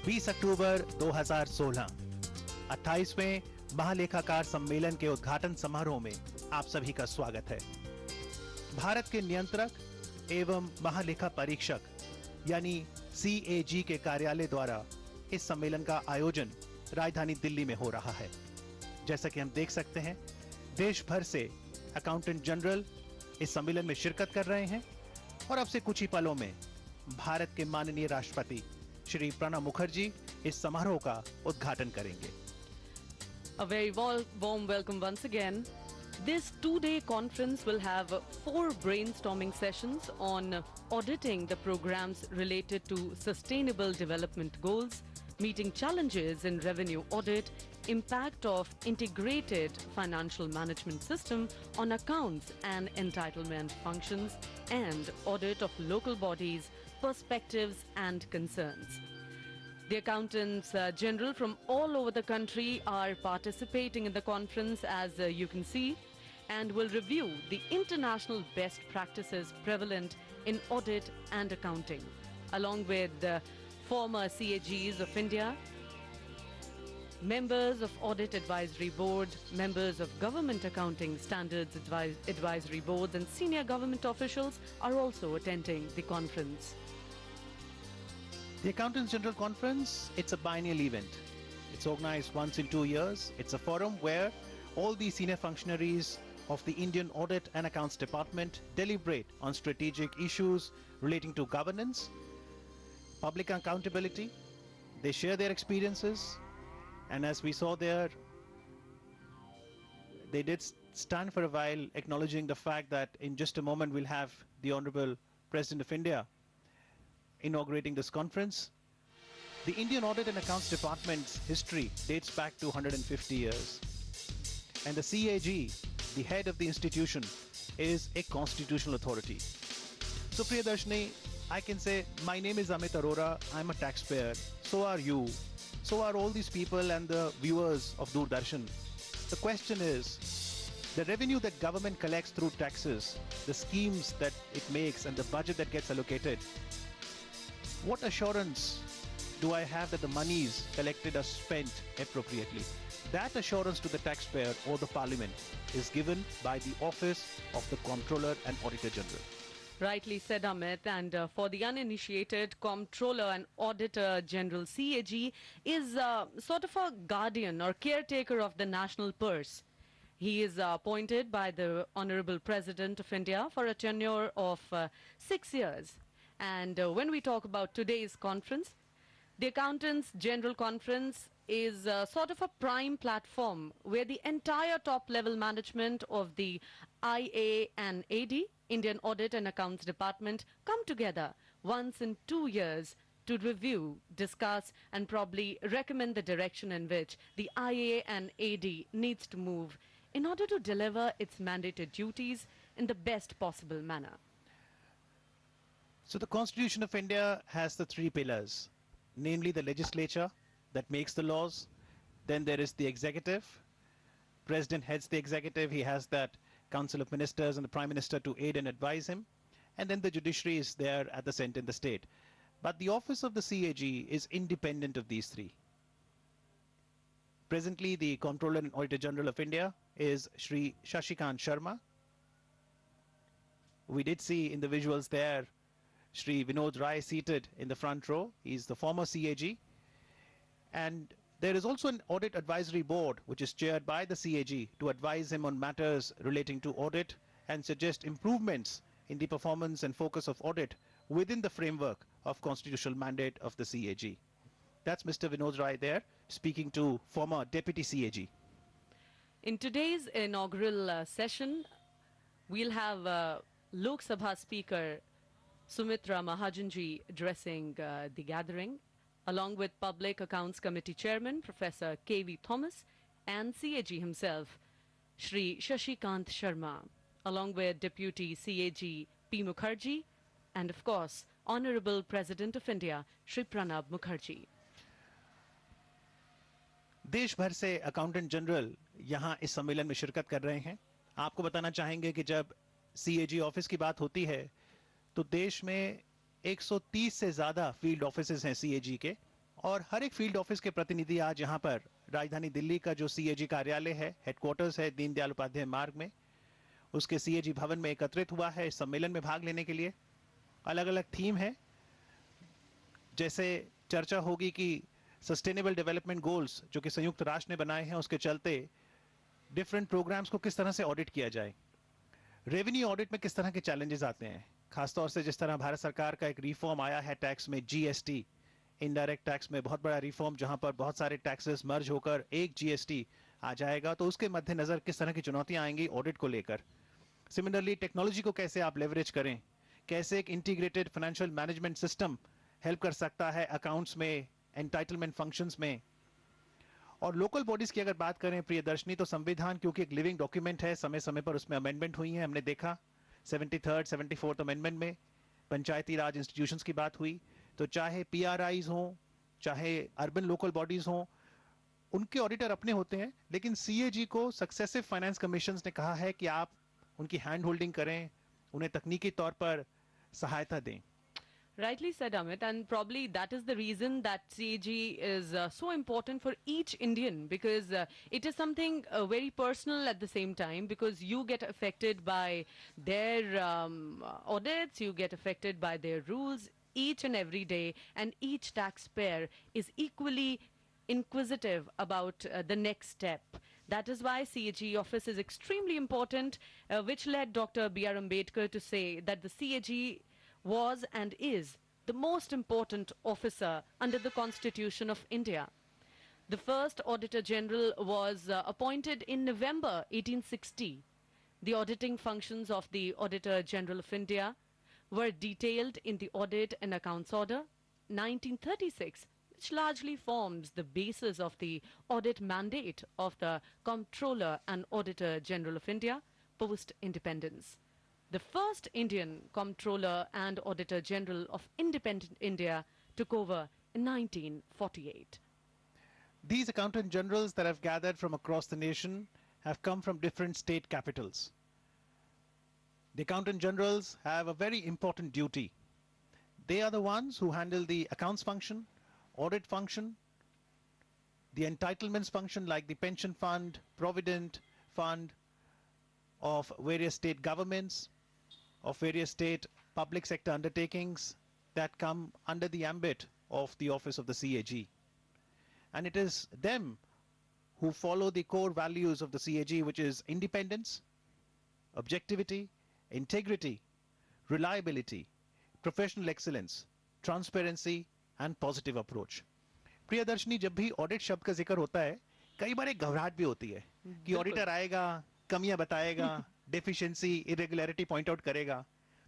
20 अक्टूबर 2016 28वें महालेखाकार सम्मेलन के उद्घाटन समारोह में आप सभी का स्वागत है। भारत के नियंत्रक एवं महालेखा परीक्षक यानी CAG के कार्यालय द्वारा इस सम्मेलन का आयोजन राजधानी दिल्ली में हो रहा है। जैसा कि हम देख सकते हैं, देश भर से अकाउंटेंट जनरल इस सम्मेलन में शिरकत कर रहे हैं और अब से कुछ ही पलों में भारत के माननीय राष्ट्रपति श्री प्रणब मुखर्जी इस समारोह का उद्घाटन करेंगे। A very warm welcome once again. This two-day conference will have 4 brainstorming sessions on auditing the programs related to sustainable development goals, meeting challenges in revenue audit, impact of integrated financial management system on accounts and entitlement functions, and audit of local bodies, perspectives and concerns. The accountants general from all over the country are participating in the conference, as you can see, and will review the international best practices prevalent in audit and accounting, along with former CAGs of India, members of Audit Advisory Board, members of Government Accounting Standards Advisory Boards, and senior government officials are also attending the conference. The Accountants General Conference, it's a biennial event. It's organized once in 2 years. It's a forum where all the senior functionaries of the Indian Audit and Accounts Department deliberate on strategic issues relating to governance, public accountability. They share their experiences, and as we saw there, they did stand for a while acknowledging the fact that in just a moment we'll have the Honorable President of India inaugurating this conference. The Indian Audit and Accounts Department's history dates back to 150 years. And the CAG, the head of the institution, is a constitutional authority. So Priyadarshini, I can say my name is Amit Arora, I'm a taxpayer, so are you, so are all these people and the viewers of Doordarshan. The question is, the revenue that government collects through taxes, the schemes that it makes and the budget that gets allocated, what assurance do I have that the monies collected are spent appropriately? That assurance to the taxpayer or the parliament is given by the office of the Comptroller and Auditor General. Rightly said, Amit. And for the uninitiated, Comptroller and Auditor General CAG is sort of a guardian or caretaker of the national purse. He is appointed by the Honorable President of India for a tenure of 6 years. And when we talk about today's conference, the Accountants General Conference is sort of a prime platform where the entire top-level management of the IA and AD, Indian Audit and Accounts Department, come together once in 2 years to review, discuss, and probably recommend the direction in which the IA and AD needs to move in order to deliver its mandated duties in the best possible manner. So the Constitution of India has the 3 pillars, namely the legislature that makes the laws. Then there is the executive. President heads the executive. He has that council of ministers and the prime minister to aid and advise him. And then the judiciary is there at the center in the state. But the office of the CAG is independent of these 3. Presently, the Comptroller and Auditor General of India is Shri Shashikant Sharma. We did see in the visuals there Shri Vinod Rai seated in the front row. He's the former CAG. And there is also an Audit Advisory Board which is chaired by the CAG to advise him on matters relating to audit and suggest improvements in the performance and focus of audit within the framework of constitutional mandate of the CAG. That's Mr. Vinod Rai there speaking to former Deputy CAG. In today's inaugural session, we'll have Lok Sabha Speaker Sumitra Mahajanji addressing the gathering, along with Public Accounts Committee Chairman Professor K.V. Thomas and CAG himself, Shri Shashikant Sharma, along with Deputy CAG P. Mukherjee, and of course, Honorable President of India, Shri Pranab Mukherjee. देश भर से accountant general यहाँ इस सम्मेलन में शिरकत कर रहे हैं। आपको बताना चाहेंगे कि जब CAG ऑफिस की बात होती है तो देश में 130 से ज्यादा फील्ड ऑफिसेज हैं CAG के, और हर एक फील्ड ऑफिस के प्रतिनिधि आज यहाँ पर राजधानी दिल्ली का जो सीएजी कार्यालय है, हेडक्वार्टर्स है दीनदयाल उपाध्याय मार्ग में, उसके सीएजी भवन में एकत्रित हुआ है इस सम्मेलन में भाग लेने के लिए। अलग अलग थीम है, जैसे चर्चा होगी कि सस्टेनेबल डेवलपमेंट गोल्स जो कि संयुक्त राष्ट्र ने बनाए हैं, उसके चलते डिफरेंट प्रोग्राम्स को किस तरह से ऑडिट किया जाए, रेवेन्यू ऑडिट में किस तरह के चैलेंजेस आते हैं, खासतौर से जिस तरह भारत सरकार का एक रिफॉर्म आया है टैक्स में, जीएसटी, इनडायरेक्ट टैक्स में बहुत बड़ा रिफॉर्म, जहां पर बहुत सारे टैक्सेस मर्ज होकर एक जीएसटी आ जाएगा, तो उसके मद्देनजर किस तरह की चुनौतियां आएंगी ऑडिट को लेकर। सिमिलरली टेक्नोलॉजी को कैसे आप लेवरेज करें, कैसे एक integrated financial management system help कर सकता है अकाउंट्स में, एंटाइटलमेंट फंक्शंस में। और लोकल बॉडीज की अगर बात करें प्रियदर्शनी, तो संविधान क्योंकि एक लिविंग डॉक्यूमेंट है, समय समय पर उसमें अमेंडमेंट हुई है, हमने देखा 73rd 74th अमेंडमेंट में पंचायती राज इंस्टीट्यूशंस की बात हुई, तो चाहे पीआरआईज हों, चाहे अर्बन लोकल बॉडीज हों, उनके ऑडिटर अपने होते हैं, लेकिन सीएजी को सक्सेसिव फाइनेंस कमीशंस ने कहा है कि आप उनकी हैंड होल्डिंग करें, उन्हें तकनीकी तौर पर सहायता दें। Rightly said, Amit, and probably that is the reason that CAG is so important for each Indian, because it is something very personal at the same time, because you get affected by their audits, you get affected by their rules each and every day, and each taxpayer is equally inquisitive about the next step. That is why CAG office is extremely important, which led Dr. B.R. Ambedkar to say that the CAG was and is the most important officer under the Constitution of India. The first Auditor General was appointed in November 1860. The auditing functions of the Auditor General of India were detailed in the Audit and Accounts Order 1936, which largely forms the basis of the audit mandate of the Comptroller and Auditor General of India post-independence. The first Indian Comptroller and Auditor General of independent India took over in 1948. These accountant generals that have gathered from across the nation have come from different state capitals. The accountant generals have a very important duty. They are the ones who handle the accounts function, audit function, the entitlements function like the pension fund, provident fund of various state governments, of various state public sector undertakings that come under the ambit of the office of the CAG. And it is them who follow the core values of the CAG, which is independence, objectivity, integrity, reliability, professional excellence, transparency and positive approach. Priyadarshini, जब भी audit शब्द का जिक्र होता है, कई बार एक घबराहट भी होती है कि ऑडिटर आएगा, कमियां बताएगा, डेफिशिएंसी, इरेगुलरिटी पॉइंट आउट करेगा,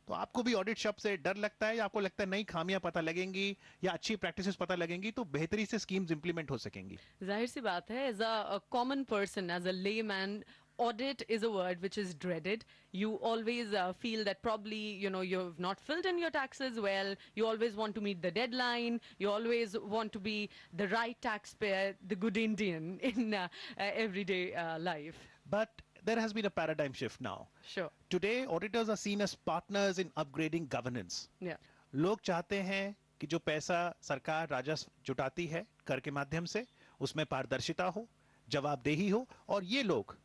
तो आपको भी ऑडिट शब्द से डर लगता है या आपको लगता है नहीं, खामियां पता लगेंगी या अच्छी प्रैक्टिसेस पता लगेंगी तो बेहतरी से स्कीम्स इंप्लीमेंट हो सकेंगी? जाहिर सी बात है, as a common person, as a layman, audit is a word which is dreaded. You always feel that probably, you've not filled in your taxes well. You always want to meet the deadline. You always want to be the right taxpayer, the good Indian in everyday life. But there has been a paradigm shift now. Sure. Today, auditors are seen as partners in upgrading governance. Yeah. लोग चाहते हैं कि जो पैसा सरकार राजस्व जुटाती है कर के माध्यम से, उसमें पारदर्शिता हो, जवाबदेही हो, और ये लोग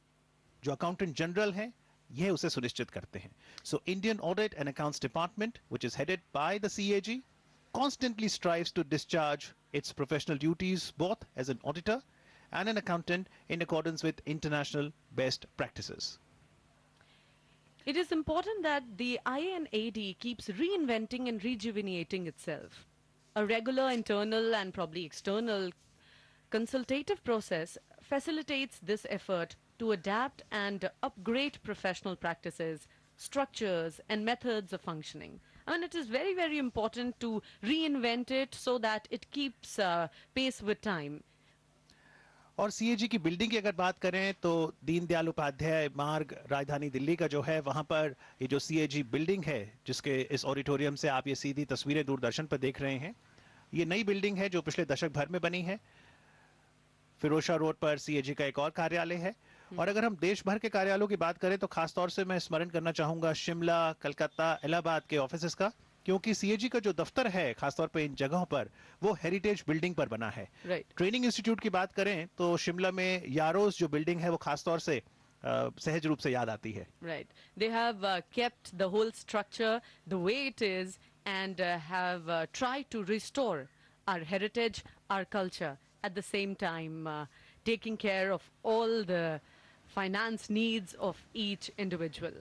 जो अकाउंटेंट जनरल हैं, ये उसे सुनिश्चित करते हैं. So Indian Audit and Accounts Department, which is headed by the CAG, constantly strives to discharge its professional duties both as an auditor and an accountant in accordance with international best practices. It is important that the INAD keeps reinventing and rejuvenating itself. A regular internal and probably external consultative process facilitates this effort to adapt and upgrade professional practices, structures and methods of functioning. And it is very, very important to reinvent it so that it keeps pace with time. और CAG की building की अगर बात करें तो दीनदयाल उपाध्याय मार्ग राजधानी दिल्ली का जो है, वहां पर ये जो सीएजी बिल्डिंग है, जिसके इस ऑडिटोरियम से आप ये सीधी तस्वीरें दूरदर्शन पर देख रहे हैं, ये नई बिल्डिंग है जो पिछले दशक भर में बनी है. फिरोजशाह रोड पर सीएजी का एक और कार्यालय है. और अगर हम देश भर के कार्यालयों की बात करें तो खासतौर से मैं स्मरण करना चाहूंगा शिमला, कलकत्ता, इलाहाबाद के ऑफिसेस का, क्योंकि सीएजी का जो दफ्तर है खासतौर पे इन जगहों पर वो हेरिटेज बिल्डिंग पर बना है। Right. ट्रेनिंग इंस्टीट्यूट की बात करें तो शिमला में यारोस जो बिल्डिंग है वो खासतौर से सहज रूप से याद आती है। Right. They have kept the whole structure the way it is and have tried to restore our heritage, our culture, at the same time taking care of all the finance needs of each individual.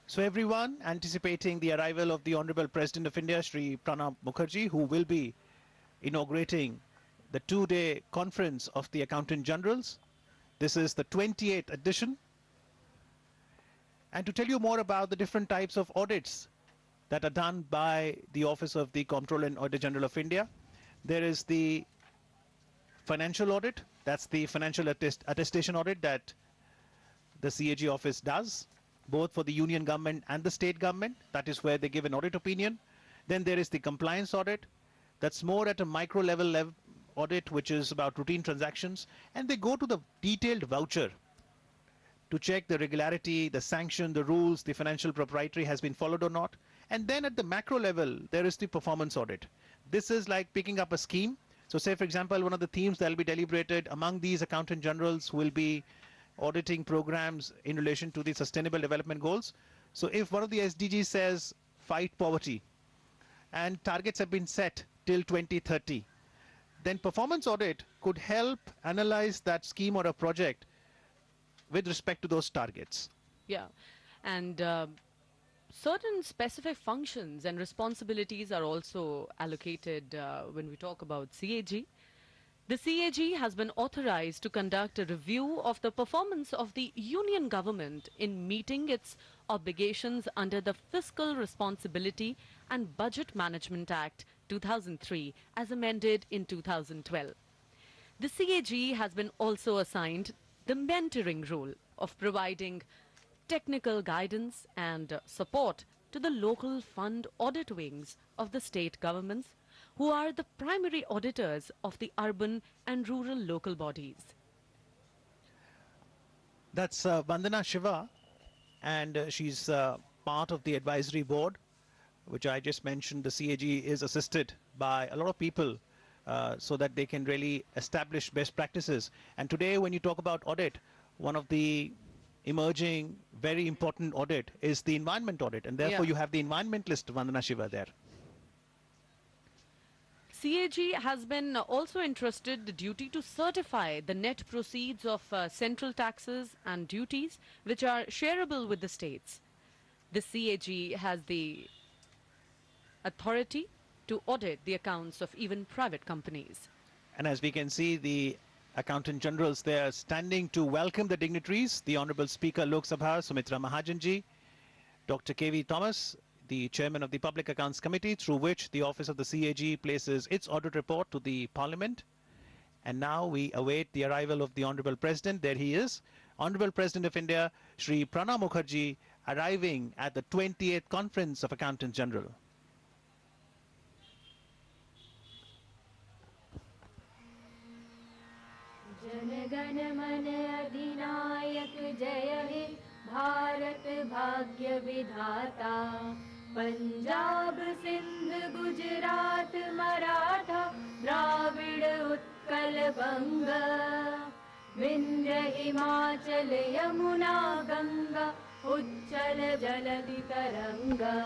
So everyone anticipating the arrival of the Honorable President of India, Shri Pranab Mukherjee, who will be inaugurating the two-day conference of the Accountant Generals. This is the 28th edition. And to tell you more about the different types of audits that are done by the Office of the Comptroller and Auditor General of India, there is the financial audit. That's the financial attestation audit that the CAG office does, both for the union government and the state government. That is where they give an audit opinion. Then there is the compliance audit. That's more at a micro level audit, which is about routine transactions. And they go to the detailed voucher to check the regularity, the sanction, the rules, the financial proprietary has been followed or not. And then at the macro level, there is the performance audit. This is like picking up a scheme. So say, for example, one of the themes that will be deliberated among these accountant generals will be auditing programs in relation to the sustainable development goals. So if one of the SDGs says fight poverty and targets have been set till 2030, then performance audit could help analyze that scheme or a project with respect to those targets. Yeah. And certain specific functions and responsibilities are also allocated when we talk about CAG. The CAG has been authorized to conduct a review of the performance of the union government in meeting its obligations under the Fiscal Responsibility and Budget Management Act 2003 as amended in 2012. The CAG has been also assigned the mentoring role of providing technical guidance and support to the local fund audit wings of the state governments, who are the primary auditors of the urban and rural local bodies. That's Vandana Shiva, and she's part of the advisory board, which I just mentioned. The CAG is assisted by a lot of people so that they can really establish best practices. And today, when you talk about audit, one of the emerging very important audit is the environment audit, and therefore Yeah. you have the environmentalist Vandana Shiva there. CAG has been also entrusted the duty to certify the net proceeds of central taxes and duties which are shareable with the states. The CAG has the authority to audit the accounts of even private companies. And as we can see, the accountant generals there standing to welcome the dignitaries, the Honorable Speaker Lok Sabha Sumitra Mahajanji, Dr. K.V. Thomas, the chairman of the Public Accounts Committee, through which the office of the CAG places its audit report to the Parliament. And now we await the arrival of the Honorable President. There he is, Honorable President of India, Shri Pranab Mukherjee, arriving at the 28th Conference of Accountants General. जनगण मन अधिनायक जय हे भारत भाग्य विधाता पंजाब सिंध गुजरात मराठा द्राविड़ उत्कल बंग विंध्य हिमाचल यमुना गंगा उच्चल जलधि तरंगा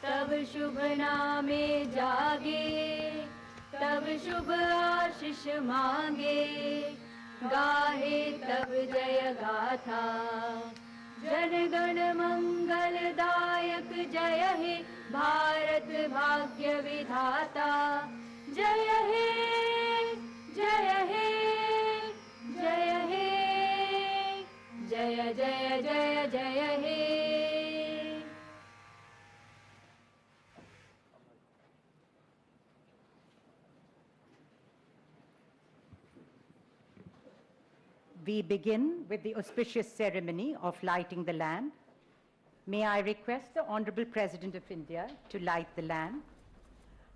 तब शुभ नामे जागे तब शुभ आशीष मांगे गाहे तब जय गाथा जनगण मंगलदायक जय हे भारत भाग्य विधाता जय हे जय हे जय हे जय जय जय जय हे We begin with the auspicious ceremony of lighting the lamp. May I request the Honorable President of India to light the lamp.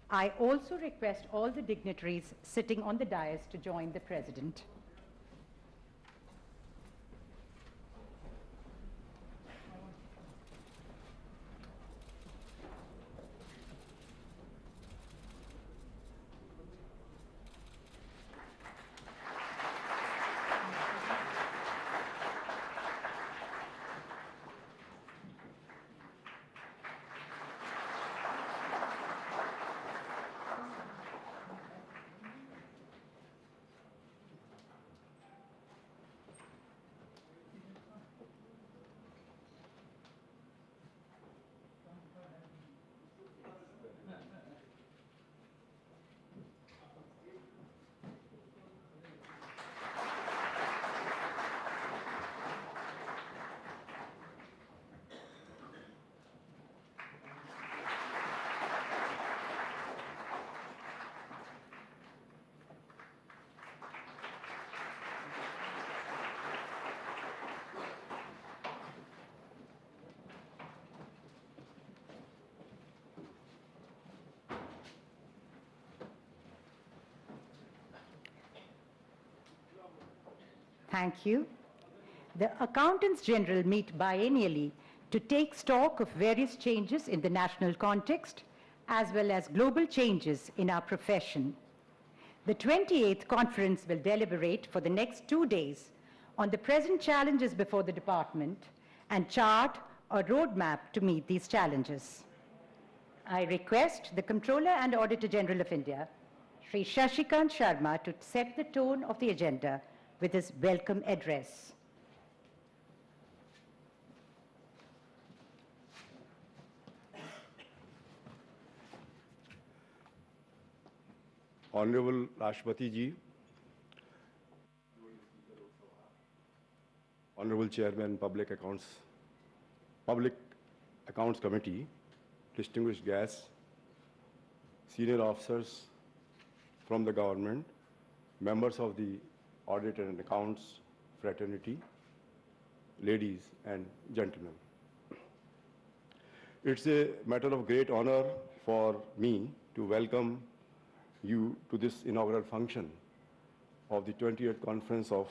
I also request all the dignitaries sitting on the dais to join the President. Thank you. The Accountants General meet biennially to take stock of various changes in the national context as well as global changes in our profession. The 28th conference will deliberate for the next 2 days on the present challenges before the department and chart a roadmap to meet these challenges. I request the Comptroller and Auditor General of India, Sri Shashikant Sharma, to set the tone of the agenda with his welcome address. Honorable Rashtrapati Ji, Honorable Chairman, Public Accounts Committee, distinguished guests, senior officers from the government, members of the Audit and Accounts fraternity, ladies and gentlemen. It's a matter of great honor for me to welcome you to this inaugural function of the 20th Conference of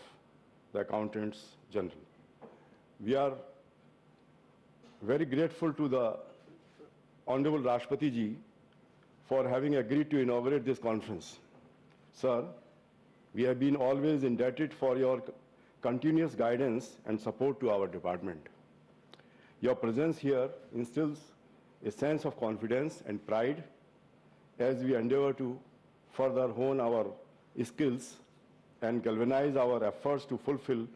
the Accountants General. We are very grateful to the Honorable Rashtrapati Ji for having agreed to inaugurate this conference. Sir, we have been always indebted for your continuous guidance and support to our department. Your presence here instills a sense of confidence and pride as we endeavor to further hone our skills and galvanize our efforts to fulfill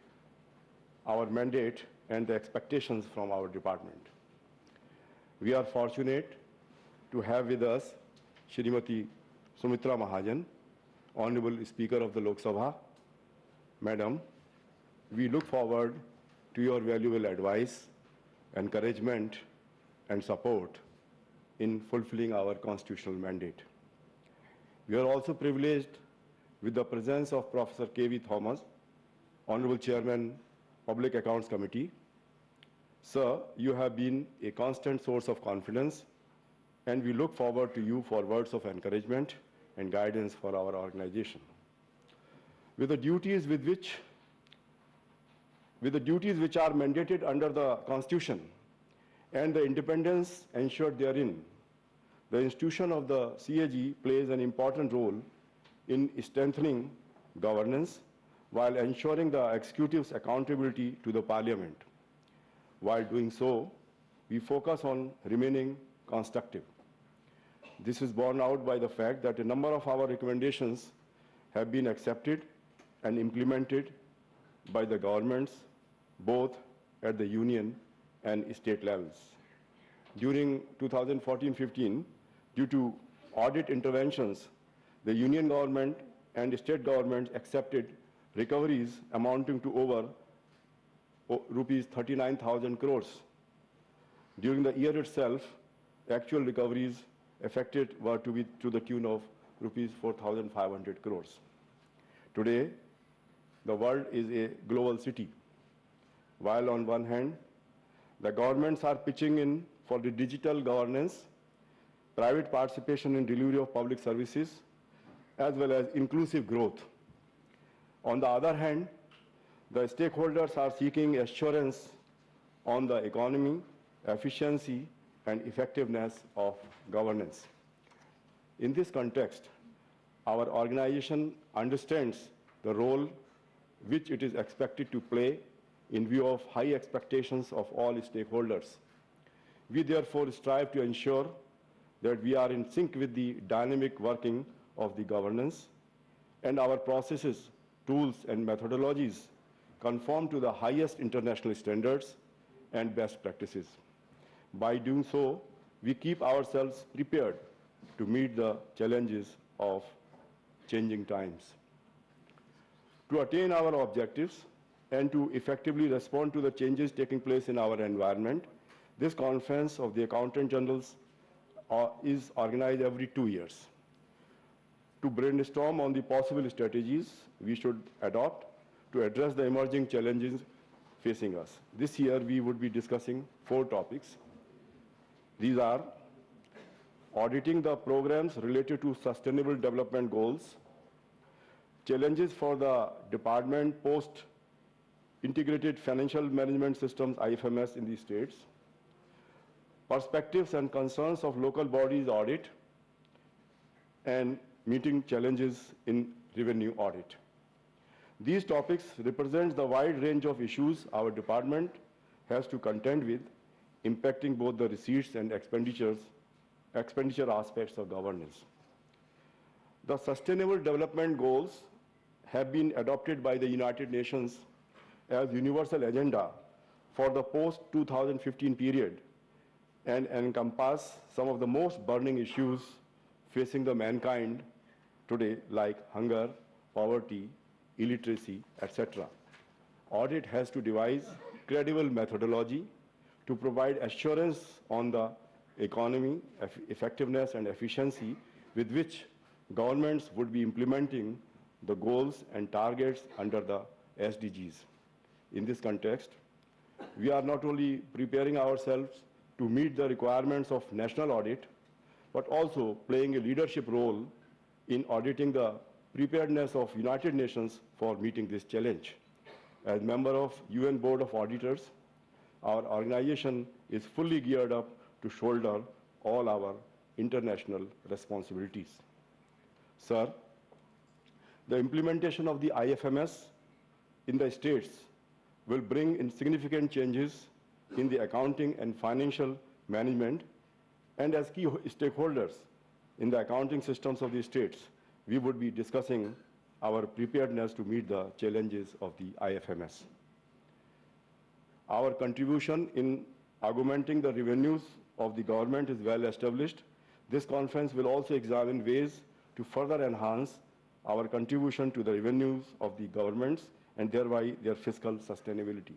our mandate and the expectations from our department. We are fortunate to have with us Shrimati Sumitra Mahajan, Honorable Speaker of the Lok Sabha. Madam, we look forward to your valuable advice, encouragement, and support in fulfilling our constitutional mandate. We are also privileged with the presence of Professor K.V. Thomas, Honorable Chairman, Public Accounts Committee. Sir, you have been a constant source of confidence, and we look forward to you for words of encouragement and guidance for our organization. With the duties which are mandated under the Constitution and the independence ensured therein, the institution of the CAG plays an important role in strengthening governance while ensuring the executive's accountability to the Parliament. While doing so, we focus on remaining constructive. This is borne out by the fact that a number of our recommendations have been accepted and implemented by the governments, both at the union and state levels. During 2014-15, due to audit interventions, the union government and state governments accepted recoveries amounting to over rupees 39,000 crores. During the year itself, actual recoveries affected were to the tune of rupees 4,500 crores. Today, the world is a global city. While on one hand, the governments are pitching in for the digital governance, private participation in delivery of public services, as well as inclusive growth. On the other hand, the stakeholders are seeking assurance on the economy, efficiency, and effectiveness of governance. In this context, our organization understands the role which it is expected to play in view of high expectations of all stakeholders. We therefore strive to ensure that we are in sync with the dynamic working of the governance, and our processes, tools, and methodologies conform to the highest international standards and best practices. By doing so, we keep ourselves prepared to meet the challenges of changing times. To attain our objectives and to effectively respond to the changes taking place in our environment, this conference of the Accountant Generals is organized every 2 years. To brainstorm on the possible strategies we should adopt to address the emerging challenges facing us. This year, we would be discussing 4 topics. These are auditing the programs related to sustainable development goals, challenges for the department post integrated financial management systems, IFMS, in the states, perspectives and concerns of local bodies audit, and meeting challenges in revenue audit. These topics represent the wide range of issues our department has to contend with, impacting both the receipts and expenditure aspects of governance. The Sustainable Development Goals have been adopted by the United Nations as universal agenda for the post-2015 period and encompass some of the most burning issues facing the mankind today, like hunger, poverty, illiteracy, etc. Audit has to devise credible methodology to provide assurance on the economy, effectiveness, and efficiency with which governments would be implementing the goals and targets under the SDGs. In this context, we are not only preparing ourselves to meet the requirements of national audit, but also playing a leadership role in auditing the preparedness of United Nations for meeting this challenge. As member of UN Board of Auditors, our organization is fully geared up to shoulder all our international responsibilities. Sir, the implementation of the IFMS in the states will bring in significant changes in the accounting and financial management, and as key stakeholders in the accounting systems of the states, we would be discussing our preparedness to meet the challenges of the IFMS. Our contribution in augmenting the revenues of the government is well established. This conference will also examine ways to further enhance our contribution to the revenues of the governments and thereby their fiscal sustainability.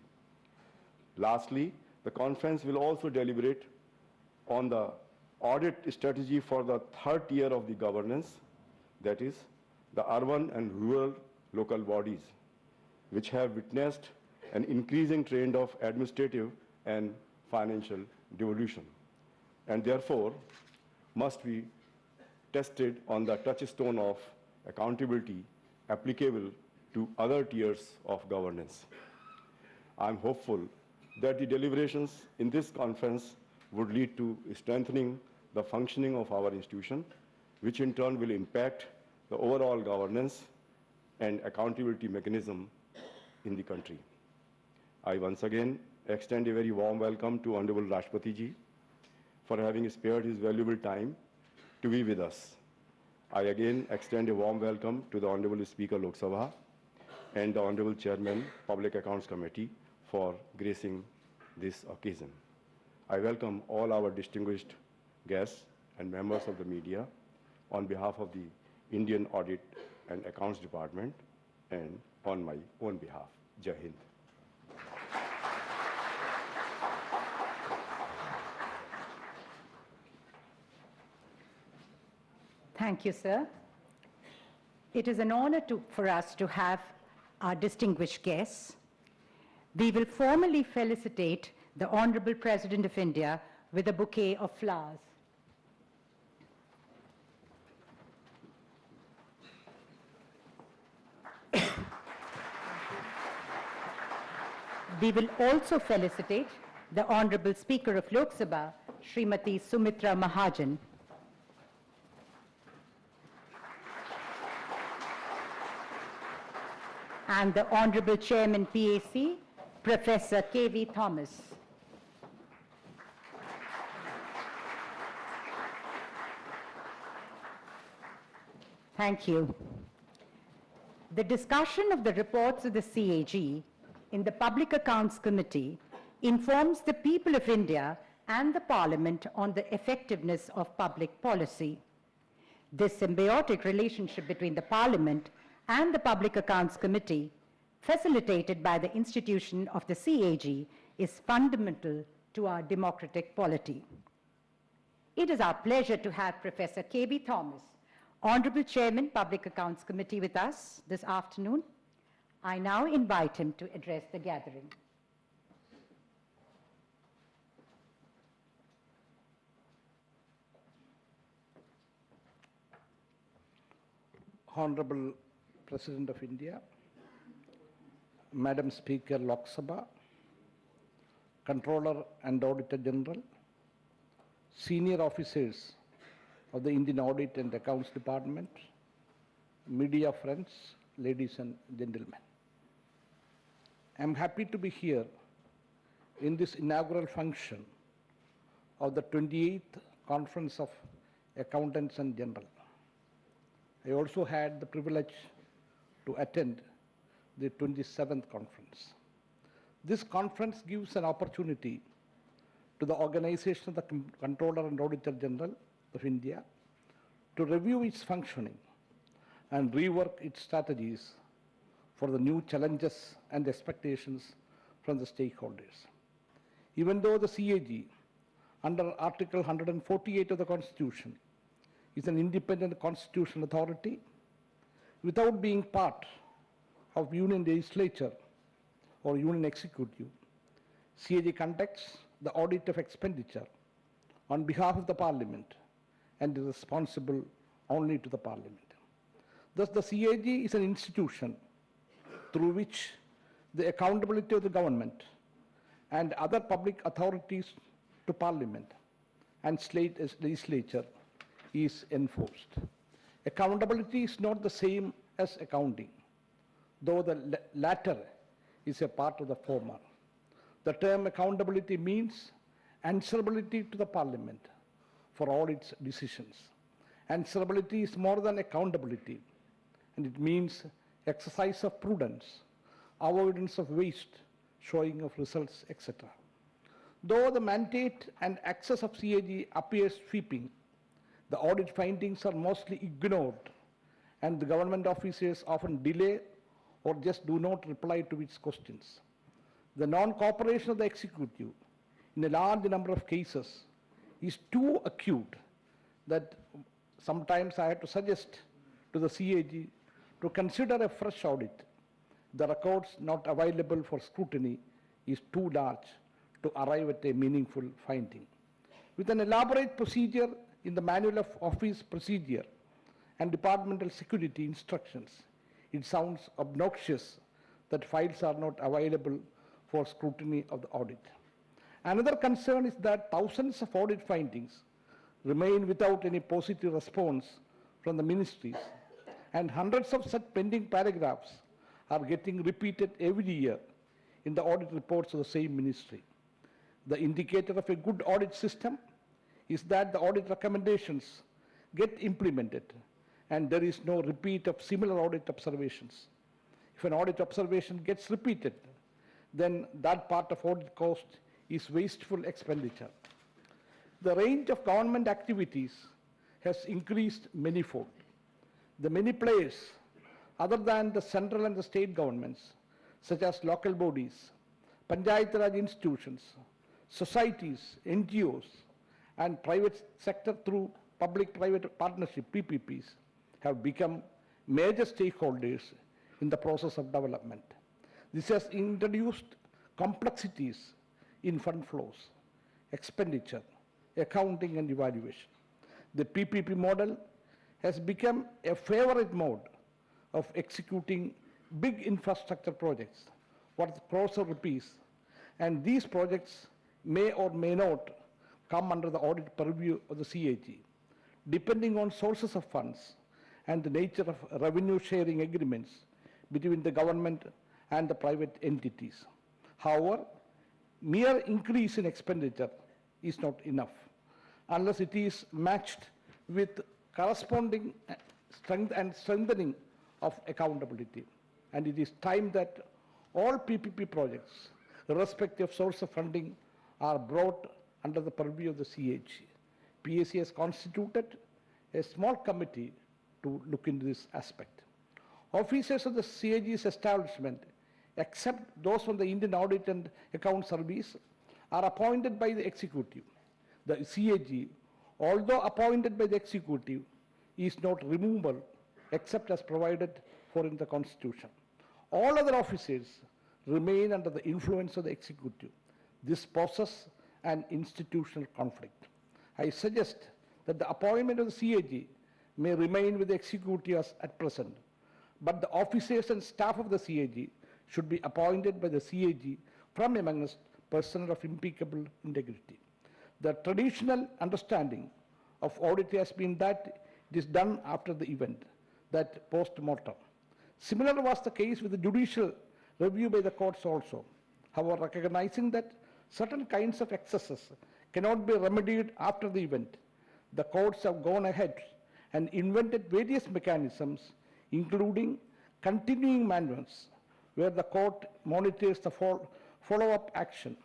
Lastly, the conference will also deliberate on the audit strategy for the third tier of the governance, that is, the urban and rural local bodies, which have witnessed an increasing trend of administrative and financial devolution, and therefore must be tested on the touchstone of accountability applicable to other tiers of governance. I am hopeful that the deliberations in this conference would lead to strengthening the functioning of our institution, which in turn will impact the overall governance and accountability mechanism in the country. I once again extend a very warm welcome to Honorable Rashtrapati Ji for having spared his valuable time to be with us. I again extend a warm welcome to the Honorable Speaker Lok Sabha and the Honorable Chairman Public Accounts Committee for gracing this occasion. I welcome all our distinguished guests and members of the media on behalf of the Indian Audit and Accounts Department and on my own behalf. Jai Hind. Thank you, sir. It is an honor for us to have our distinguished guests. We will formally felicitate the Honorable President of India with a bouquet of flowers. We will also felicitate the Honorable Speaker of Lok Sabha, Srimati Sumitra Mahajan. And the Honorable Chairman PAC, Professor K.V. Thomas. Thank you. The discussion of the reports of the CAG in the Public Accounts Committee informs the people of India and the Parliament on the effectiveness of public policy. This symbiotic relationship between the Parliament and the Public Accounts Committee, facilitated by the institution of the CAG, is fundamental to our democratic polity. It is our pleasure to have Professor K.B. Thomas, Honorable Chairman, Public Accounts Committee, with us this afternoon. I now invite him to address the gathering. Honorable President of India, Madam Speaker Lok Sabha, Controller and Auditor General, senior officers of the Indian Audit and Accounts Department, media friends, ladies and gentlemen. I am happy to be here in this inaugural function of the 28th Conference of Accountants and General. I also had the privilege to attend the 27th conference. This conference gives an opportunity to the organization of the Controller and Auditor General of India to review its functioning and rework its strategies for the new challenges and expectations from the stakeholders. Even though the CAG, under Article 148 of the Constitution, is an independent constitutional authority, without being part of Union Legislature or Union Executive, CAG conducts the audit of expenditure on behalf of the Parliament and is responsible only to the Parliament. Thus, the CAG is an institution through which the accountability of the government and other public authorities to Parliament and state legislature is enforced. Accountability is not the same as accounting, though the latter is a part of the former. The term accountability means answerability to the Parliament for all its decisions. Answerability is more than accountability, and it means exercise of prudence, avoidance of waste, showing of results, etc. Though the mandate and access of CAG appears sweeping, the audit findings are mostly ignored, and the government officers often delay or just do not reply to its questions. The non-cooperation of the executive in a large number of cases is too acute that sometimes I have to suggest to the CAG to consider a fresh audit. The records not available for scrutiny is too large to arrive at a meaningful finding. With an elaborate procedure in the Manual of Office Procedure and Departmental Security Instructions, it sounds obnoxious that files are not available for scrutiny of the audit. Another concern is that thousands of audit findings remain without any positive response from the ministries, and hundreds of such pending paragraphs are getting repeated every year in the audit reports of the same ministry. The indicator of a good audit system is that the audit recommendations get implemented and there is no repeat of similar audit observations. If an audit observation gets repeated, then that part of audit cost is wasteful expenditure. The range of government activities has increased manifold. The many players, other than the central and the state governments, such as local bodies, Panchayat Raj institutions, societies, NGOs, and private sector through public-private partnership, PPPs, have become major stakeholders in the process of development. This has introduced complexities in fund flows, expenditure, accounting, and evaluation. The PPP model has become a favorite mode of executing big infrastructure projects worth crores of rupees, and these projects may or may not come under the audit purview of the CAG, depending on sources of funds and the nature of revenue sharing agreements between the government and the private entities. However, mere increase in expenditure is not enough unless it is matched with corresponding strength and strengthening of accountability. And it is time that all PPP projects, irrespective of source of funding, are brought under the purview of the CAG. PAC has constituted a small committee to look into this aspect. Officers of the CAG's establishment, except those from the Indian Audit and Account Service, are appointed by the executive. The CAG, although appointed by the executive, is not removable except as provided for in the Constitution. All other officers remain under the influence of the executive. This poses an institutional conflict. I suggest that the appointment of the CAG may remain with the executive as at present, but the officers and staff of the CAG should be appointed by the CAG from amongst persons of impeccable integrity. The traditional understanding of audit has been that it is done after the event, that post-mortem. Similar was the case with the judicial review by the courts also. However, recognizing that certain kinds of excesses cannot be remedied after the event, the courts have gone ahead and invented various mechanisms, including continuing manuals, where the court monitors the follow-up action.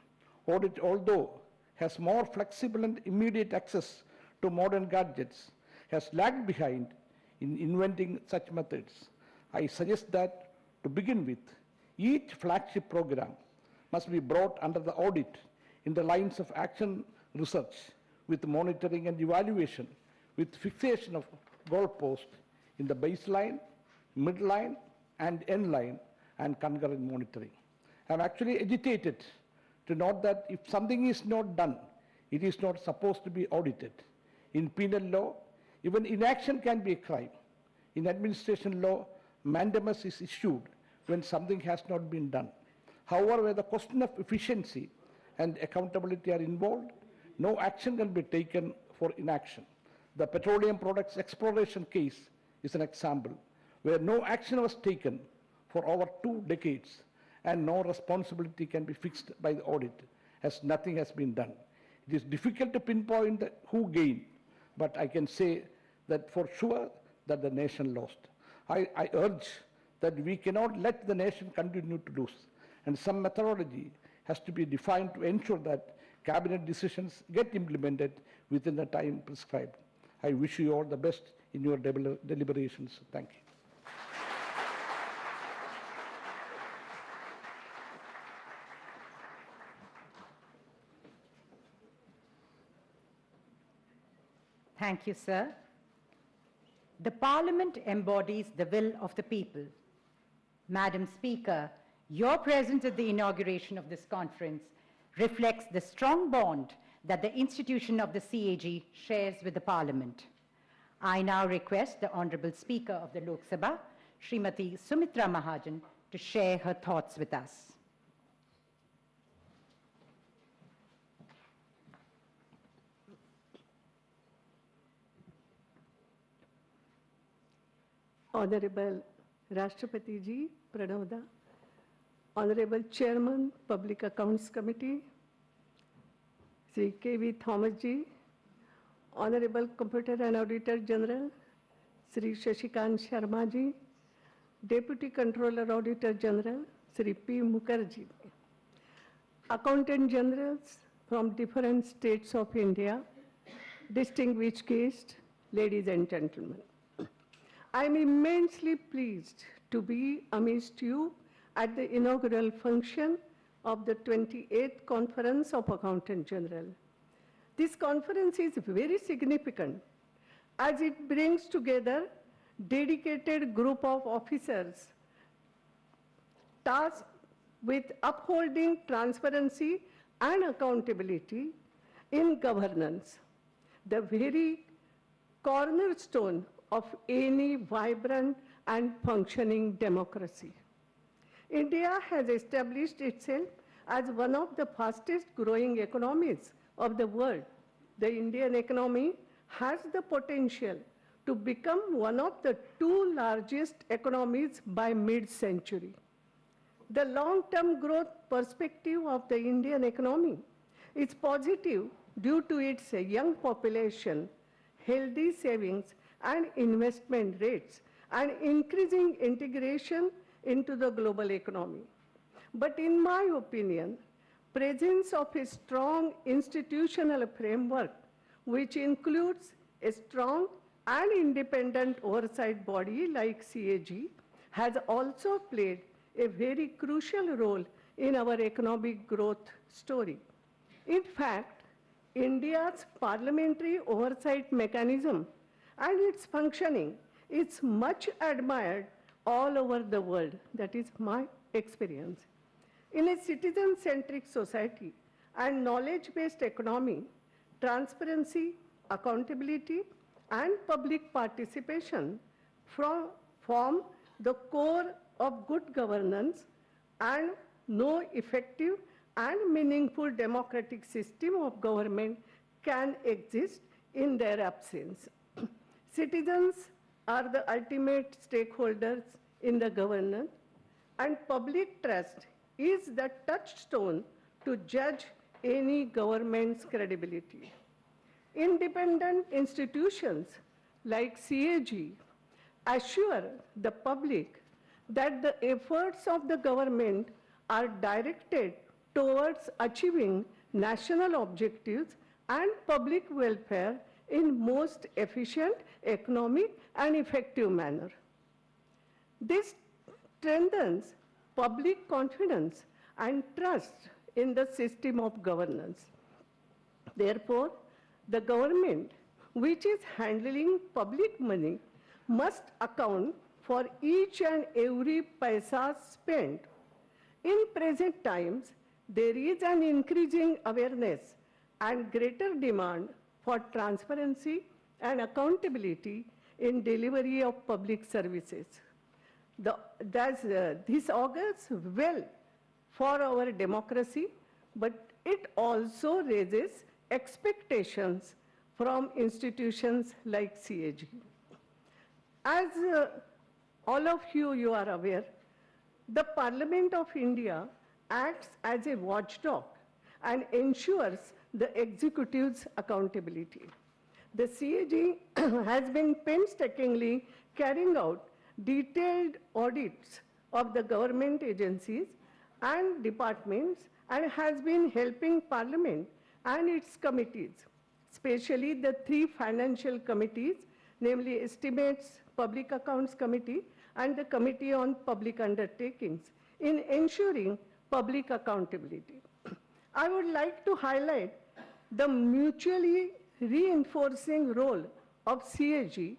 Audit, although has more flexible and immediate access to modern gadgets, has lagged behind in inventing such methods. I suggest that, to begin with, each flagship program must be brought under the audit in the lines of action research, with monitoring and evaluation, with fixation of goalposts in the baseline, midline, and end line, and concurrent monitoring. I am actually agitated to note that if something is not done, it is not supposed to be audited. In penal law, even inaction can be a crime. In administration law, mandamus is issued when something has not been done. However, where the question of efficiency and accountability are involved, no action can be taken for inaction. The petroleum products exploration case is an example where no action was taken for over 2 decades and no responsibility can be fixed by the audit, as nothing has been done. It is difficult to pinpoint who gained, but I can say that for sure that the nation lost. I urge that we cannot let the nation continue to lose, and some methodology has to be defined to ensure that cabinet decisions get implemented within the time prescribed. I wish you all the best in your deliberations. Thank you. Thank you, sir. The Parliament embodies the will of the people. Madam Speaker, your presence at the inauguration of this conference reflects the strong bond that the institution of the CAG shares with the Parliament. I now request the Honourable Speaker of the Lok Sabha, Srimati Sumitra Mahajan, to share her thoughts with us. Honorable Rashtrapati Ji, Pranab, Honorable Chairman, Public Accounts Committee, Sri K.V. Thomas Ji, Honorable Comptroller and Auditor General, Sri Shashikant Sharma Ji, Deputy Controller Auditor General, Sri P. Mukherjee, Accountant Generals from different states of India, distinguished guests, ladies and gentlemen. I am immensely pleased to be amidst you at the inaugural function of the 28th Conference of Accountant General. This conference is very significant as it brings together dedicated group of officers tasked with upholding transparency and accountability in governance, the very cornerstone of any vibrant and functioning democracy. India has established itself as one of the fastest growing economies of the world. The Indian economy has the potential to become one of the 2 largest economies by mid-century. The long-term growth perspective of the Indian economy is positive due to its young population, healthy savings and investment rates, and increasing integration into the global economy. But in my opinion, presence of a strong institutional framework, which includes a strong and independent oversight body like CAG, has also played a very crucial role in our economic growth story. In fact, India's parliamentary oversight mechanism and its functioning is much admired all over the world. That is my experience. In a citizen-centric society and knowledge-based economy, transparency, accountability, and public participation form the core of good governance and no effective and meaningful democratic system of government can exist in their absence. Citizens are the ultimate stakeholders in the governance, and public trust is the touchstone to judge any government's credibility. Independent institutions like CAG assure the public that the efforts of the government are directed towards achieving national objectives and public welfare in most efficient, economic, and effective manner. This strengthens public confidence and trust in the system of governance. Therefore, the government, which is handling public money, must account for each and every paisa spent. In present times, there is an increasing awareness and greater demand for transparency and accountability in delivery of public services. This augurs well for our democracy, but it also raises expectations from institutions like CAG. As all of you are aware, the Parliament of India acts as a watchdog and ensures the executive's accountability. The CAG has been painstakingly carrying out detailed audits of the government agencies and departments and has been helping Parliament and its committees, especially the three financial committees, namely Estimates, Public Accounts Committee, and the Committee on Public Undertakings, in ensuring public accountability. I would like to highlight the mutually reinforcing role of CAG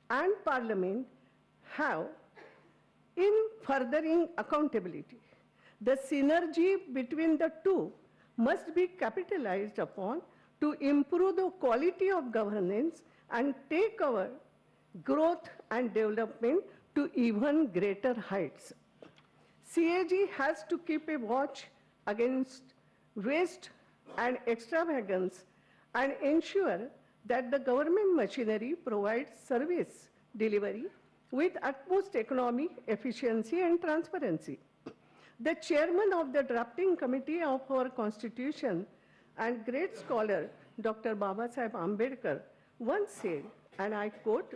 and Parliament have in furthering accountability. The synergy between the two must be capitalized upon to improve the quality of governance and take our growth and development to even greater heights. CAG has to keep a watch against waste and extravagance and ensure that the government machinery provides service delivery with utmost economy, efficiency, and transparency. The chairman of the drafting committee of our constitution and great scholar, Dr. Babasaheb Ambedkar, once said, and I quote,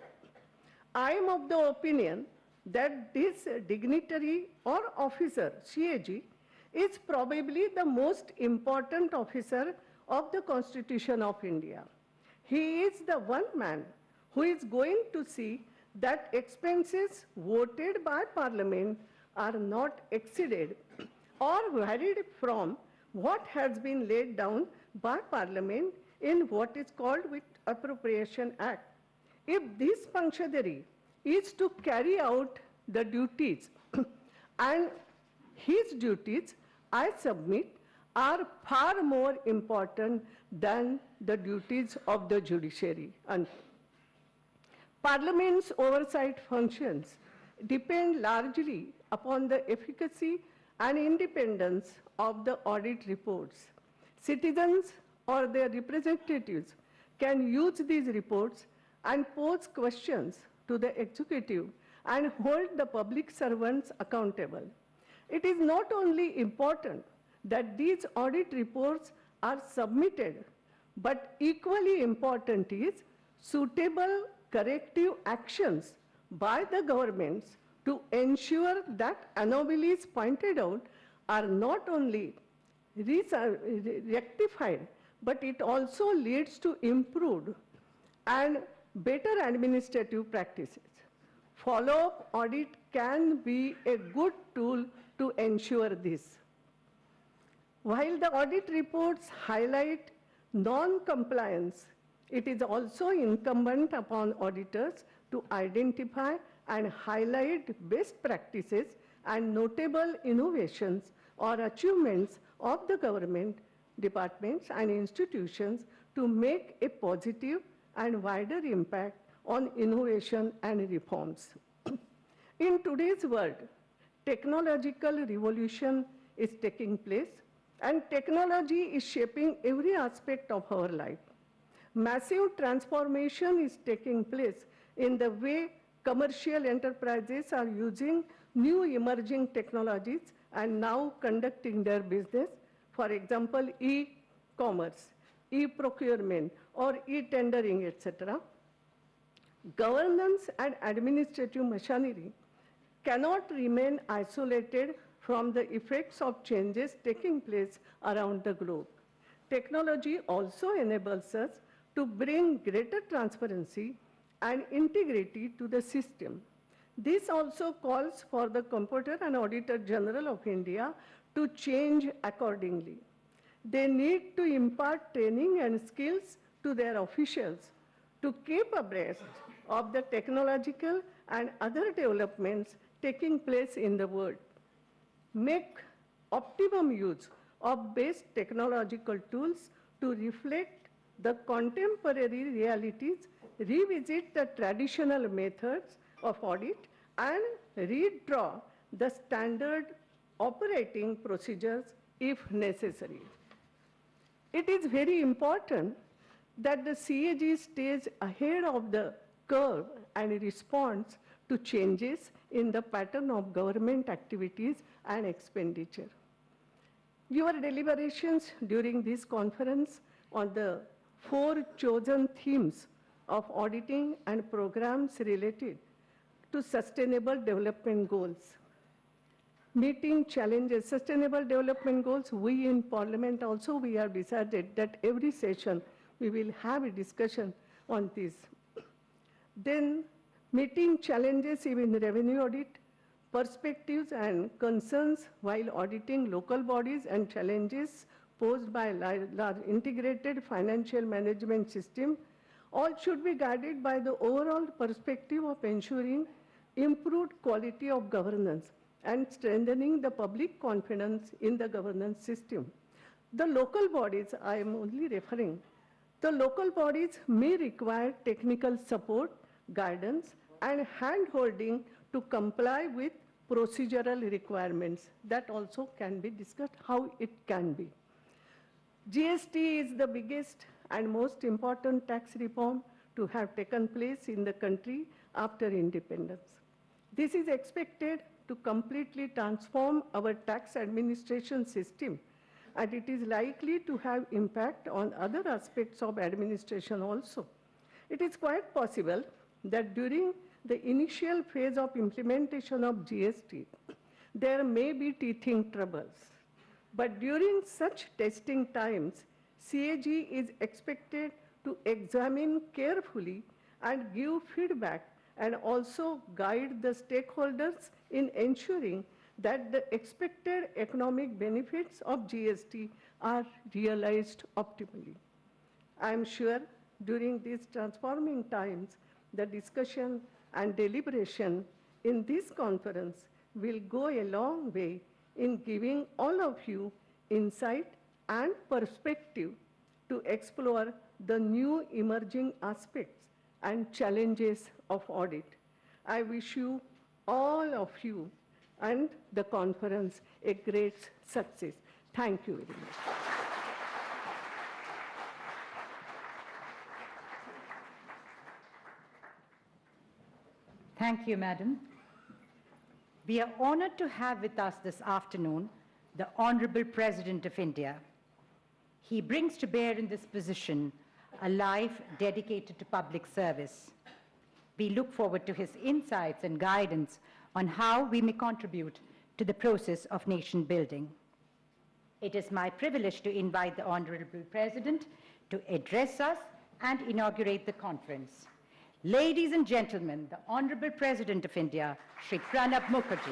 "I am of the opinion that this dignitary or officer, CAG, is probably the most important officer of the Constitution of India. He is the one man who is going to see that expenses voted by Parliament are not exceeded or varied from what has been laid down by Parliament in what is called with Appropriation Act. If this functionary is to carry out the duties and his duties, I submit, are far more important than the duties of the judiciary." And Parliament's oversight functions depend largely upon the efficacy and independence of the audit reports. Citizens or their representatives can use these reports and pose questions to the executive and hold the public servants accountable. It is not only important that these audit reports are submitted, but equally important is suitable corrective actions by the governments to ensure that anomalies pointed out are not only rectified, but it also leads to improved and better administrative practices. Follow-up audit can be a good tool to ensure this. While the audit reports highlight non-compliance, it is also incumbent upon auditors to identify and highlight best practices and notable innovations or achievements of the government, departments, and institutions to make a positive and wider impact on innovation and reforms. In today's world, technological revolution is taking place, and technology is shaping every aspect of our life. Massive transformation is taking place in the way commercial enterprises are using new emerging technologies and now conducting their business. For example, e-commerce, e-procurement, or e-tendering, etc. Governance and administrative machinery cannot remain isolated from the effects of changes taking place around the globe. Technology also enables us to bring greater transparency and integrity to the system. This also calls for the Comptroller and Auditor General of India to change accordingly. They need to impart training and skills to their officials to keep abreast of the technological and other developments taking place in the world. Make optimum use of best technological tools to reflect the contemporary realities, revisit the traditional methods of audit, and redraw the standard operating procedures if necessary. It is very important that the CAG stays ahead of the curve and responds to changes in the pattern of government activities and expenditure. Your deliberations during this conference on the 4 chosen themes of auditing and programs related to sustainable development goals. Meeting challenges, sustainable development goals, we in Parliament also, we have decided that every session we will have a discussion on this. Then meeting challenges in revenue audit, perspectives and concerns while auditing local bodies, and challenges posed by large integrated financial management system, all should be guided by the overall perspective of ensuring improved quality of governance and strengthening the public confidence in the governance system. The local bodies, I am only referring, the local bodies may require technical support, guidance, and hand-holding to comply with procedural requirements. That also can be discussed, how it can be. GST is the biggest and most important tax reform to have taken place in the country after independence. This is expected to completely transform our tax administration system, and it is likely to have impact on other aspects of administration also. It is quite possible that during the initial phase of implementation of GST, there may be teething troubles. But during such testing times, CAG is expected to examine carefully and give feedback, and also guide the stakeholders in ensuring that the expected economic benefits of GST are realized optimally. I am sure during these transforming times, the discussion and deliberation in this conference will go a long way in giving all of you insight and perspective to explore the new emerging aspects and challenges of audit. I wish you, all of you, and the conference a great success. Thank you very much. Thank you, Madam. We are honored to have with us this afternoon the Honorable President of India. He brings to bear in this position a life dedicated to public service. We look forward to his insights and guidance on how we may contribute to the process of nation building. It is my privilege to invite the Honorable President to address us and inaugurate the conference. Ladies and gentlemen, the Honorable President of India, Shri Pranab Mukherjee.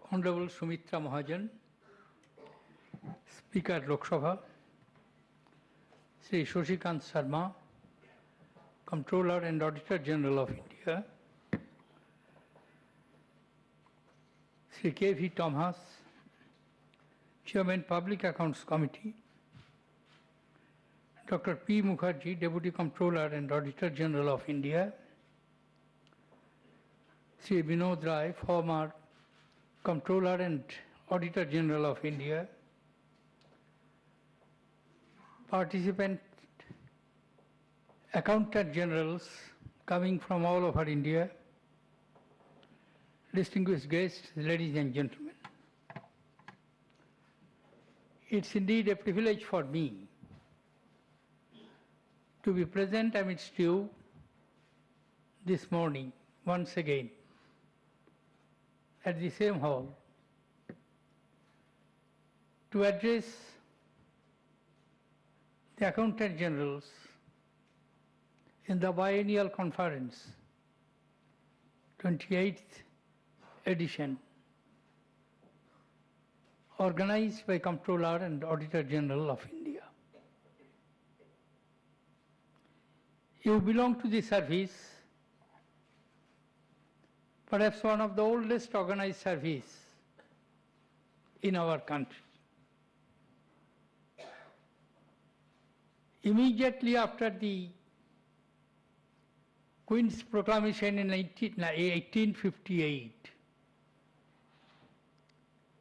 Honorable Sumitra Mahajan, Speaker Lok Sabha, Sri Shashikant Sharma, Comptroller and Auditor General of India, Sri K.V. Thomas, Chairman Public Accounts Committee, Dr. P. Mukherjee, Deputy Comptroller and Auditor General of India, Sri Vinod Rai, former Comptroller and Auditor General of India, participant Accountant Generals coming from all over India, distinguished guests, ladies and gentlemen. It's indeed a privilege for me to be present amidst you this morning once again at the same hall to address the Accountant Generals in the biennial conference, 28th edition, organized by Comptroller and Auditor General of India. You belong to the service, perhaps one of the oldest organized service in our country. Immediately after the Queen's Proclamation in 1858,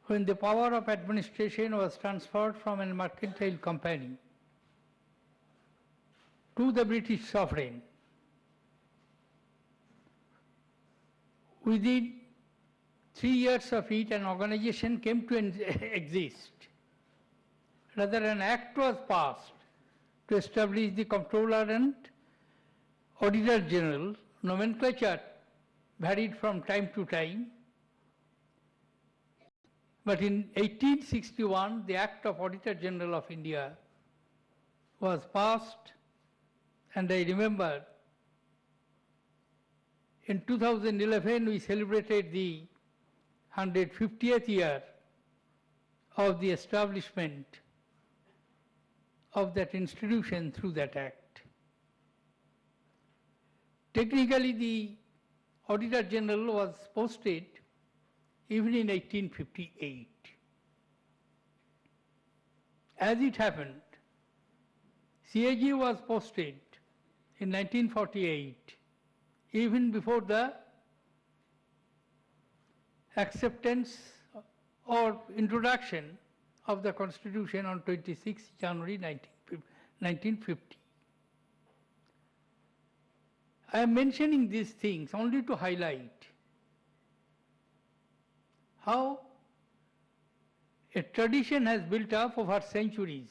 when the power of administration was transferred from a mercantile company to the British sovereign, within 3 years of it, an organization came to exist. Rather, an act was passed to establish the Comptroller and Auditor General. Nomenclature varied from time to time, but in 1861, the Act of Auditor General of India was passed, and I remember in 2011 we celebrated the 150th year of the establishment of that institution through that act. Technically, the Auditor General was posted even in 1858. As it happened, CAG was posted in 1948, even before the acceptance or introduction of the Constitution on 26 January 1950. I am mentioning these things only to highlight how a tradition has built up over centuries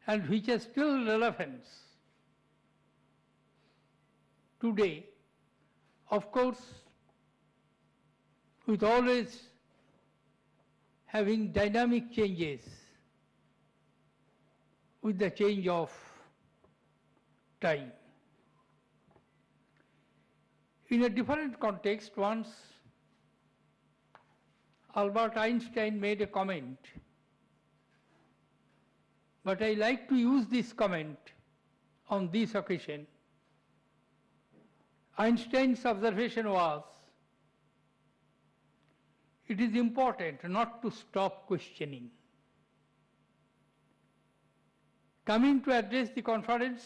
and which has still relevance today, of course, with always having dynamic changes with the change of time. In a different context, once Albert Einstein made a comment, but I like to use this comment on this occasion. Einstein's observation was, it is important not to stop questioning. Coming to address the conference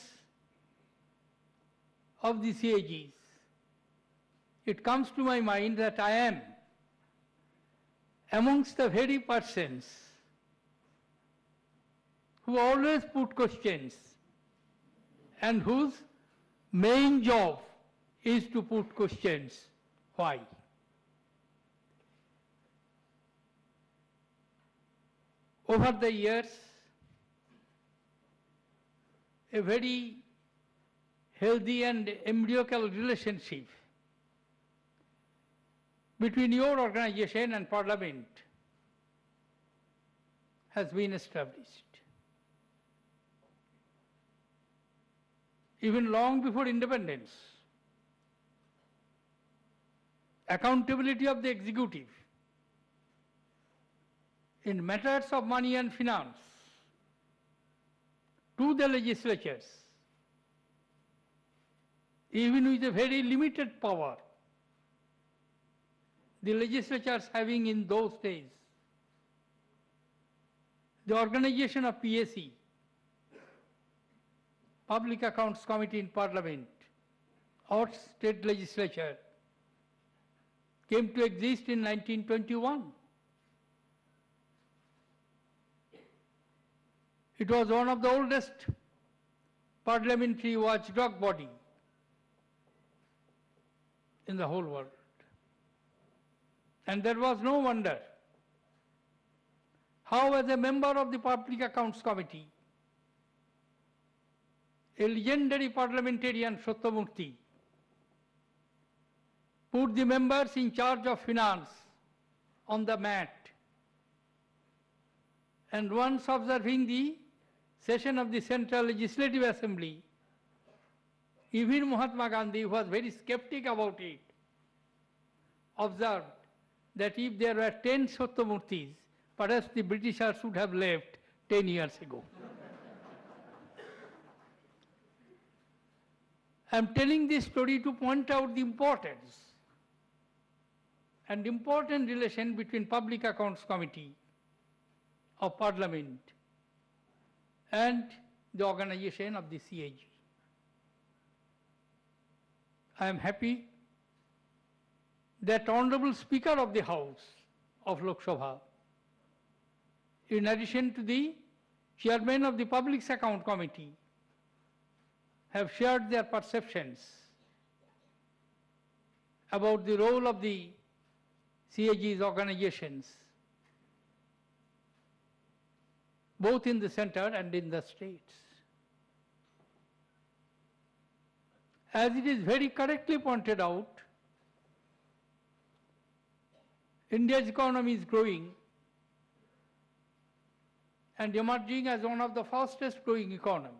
of the CAGs, it comes to my mind that I am amongst the very persons who always put questions and whose main job is to put questions. Why? Over the years, a very healthy and empirical relationship between your organization and Parliament has been established. Even long before independence, accountability of the executive in matters of money and finance to the legislatures even with a very limited power, the legislatures having in those days, the organization of PAC, Public Accounts Committee in Parliament, or state legislature, came to exist in 1921. It was one of the oldest parliamentary watchdog body in the whole world. And there was no wonder how, as a member of the Public Accounts Committee, a legendary parliamentarian, Satyamurthy, put the members in charge of finance on the mat. And once observing the session of the Central Legislative Assembly, even Mahatma Gandhi, who was very skeptic about it, observed that if there were 10 Satyamurthis, perhaps the Britishers should have left 10 years ago. I am telling this story to point out the importance and important relation between Public Accounts Committee of Parliament and the organization of the CAG. I am happy that Honorable Speaker of the House of Lok Sabha, in addition to the Chairman of the Public Account Committee, have shared their perceptions about the role of the CAG's organizations, both in the center and in the states. As it is very correctly pointed out, India's economy is growing and emerging as one of the fastest growing economies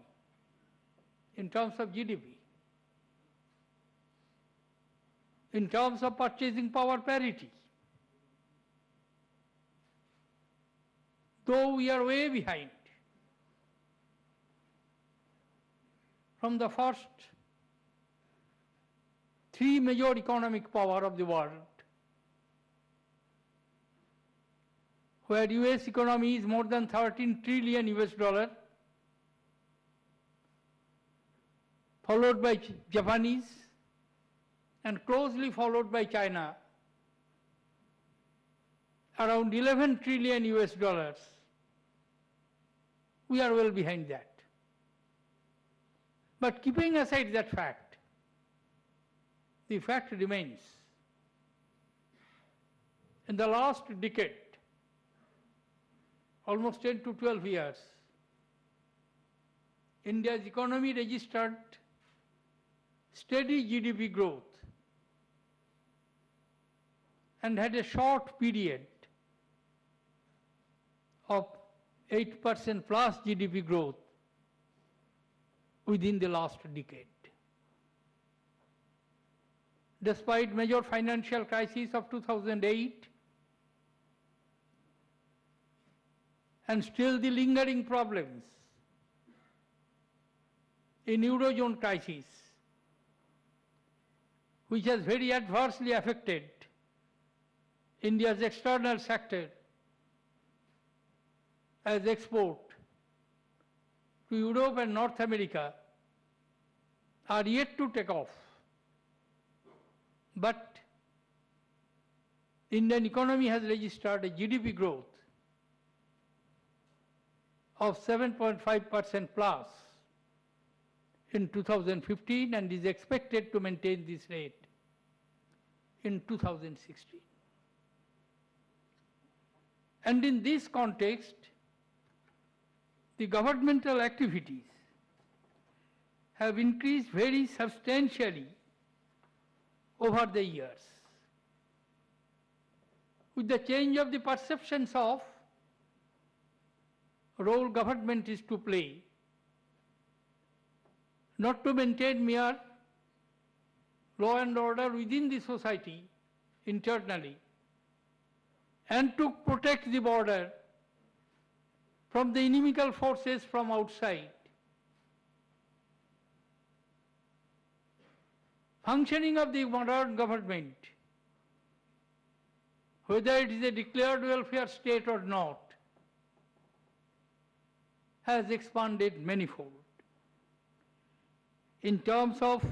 in terms of GDP, in terms of purchasing power parity. Though we are way behind from the first three major economic power of the world, where US economy is more than 13 trillion US dollar, followed by Japanese, and closely followed by China, around 11 trillion US dollars. We are well behind that. But keeping aside that fact, the fact remains, in the last decade, almost 10 to 12 years, India's economy registered steady GDP growth and had a short period of 8% plus GDP growth within the last decade. Despite major financial crisis of 2008 and still the lingering problems in Eurozone crisis, which has very adversely affected India's external sector as export to Europe and North America, are yet to take off. But Indian economy has registered a GDP growth of 7.5% plus in 2015 and is expected to maintain this rate in 2016. And in this context, the governmental activities have increased very substantially over the years. With the change of the perceptions of role government is to play, not to maintain mere law and order within the society internally, and to protect the border from the inimical forces from outside. functioning of the modern government, whether it is a declared welfare state or not, has expanded manifold. In terms of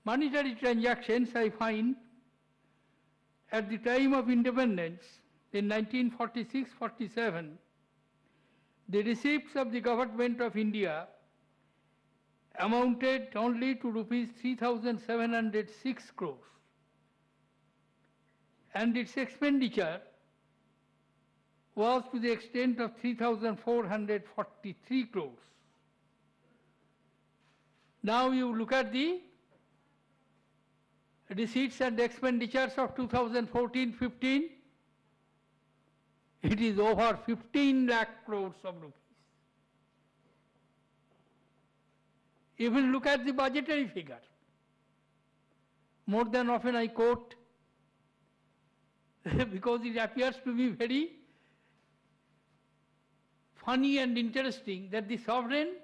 monetary transactions, I find at the time of independence in 1946-47, the receipts of the government of India amounted only to rupees 3,706 crores, and its expenditure was to the extent of 3,443 crores. Now you look at the receipts and expenditures of 2014-15, it is over 15 lakh crores of rupees. Even look at the budgetary figure. More than often I quote because it appears to be very funny and interesting that the sovereign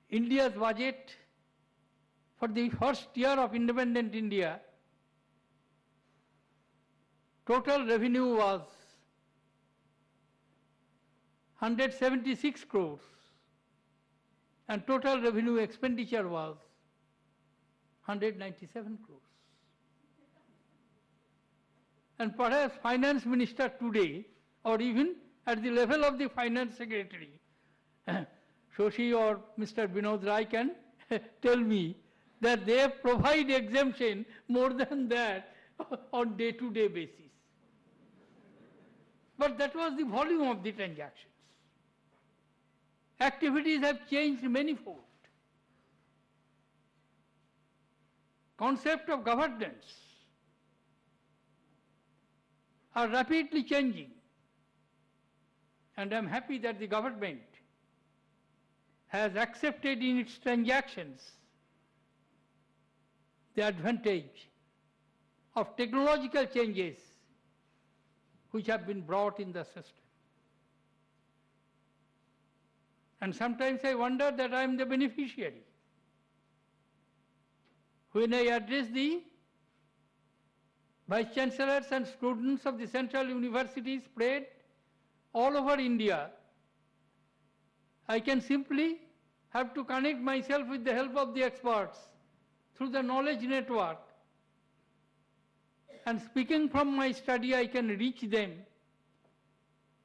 India's budget for the first year of independent India, total revenue was 176 crores and total revenue expenditure was 197 crores. And perhaps finance minister today, or even at the level of the finance secretary, Shoshi or Mr. Vinod Rai can tell me that they provide exemption more than that on day-to-day basis. But that was the volume of the transactions. Activities have changed manifold. Concept of governance are rapidly changing, and I am happy that the government has accepted in its transactions the advantage of technological changes which have been brought in the system. And sometimes I wonder that I am the beneficiary. When I address the Vice Chancellors and students of the central universities spread all over India, I can simply have to connect myself with the help of the experts through the knowledge network. And speaking from my study, I can reach them.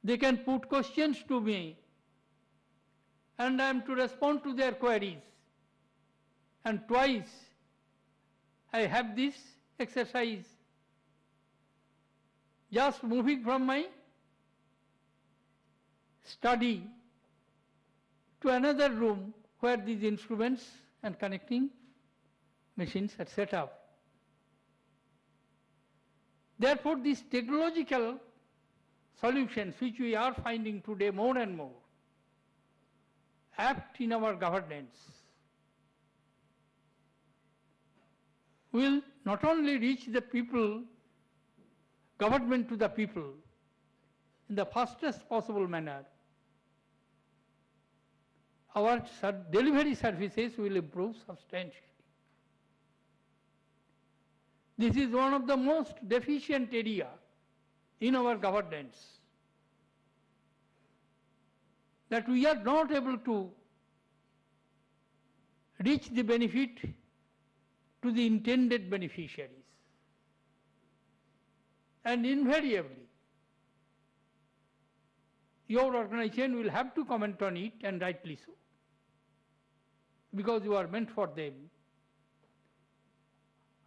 They can put questions to me, and I am to respond to their queries. And twice I have this exercise. Just moving from my study to another room where these instruments and connecting machines are set up. Therefore, these technological solutions which we are finding today more and more apt in our governance will not only reach the people, government to the people in the fastest possible manner, our delivery services will improve substantially. This is one of the most deficient area in our governance, that we are not able to reach the benefit to the intended beneficiaries. And invariably, your organization will have to comment on it, and rightly so, because you are meant for them.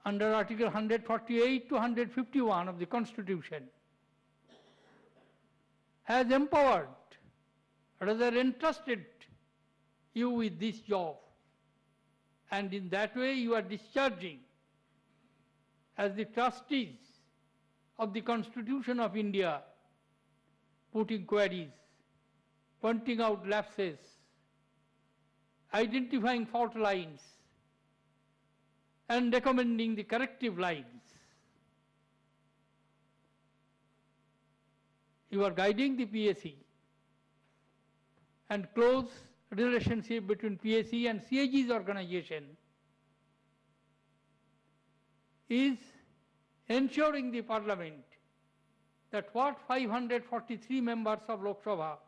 Under Article 148 to 151 of the Constitution, has empowered, rather entrusted you with this job, and in that way you are discharging as the trustees of the Constitution of India, putting queries, pointing out lapses, identifying fault lines, and recommending the corrective lines. You are guiding the PSE, and close relationship between PSE and CAG's organization is ensuring the Parliament that what 543 members of Lok Sabha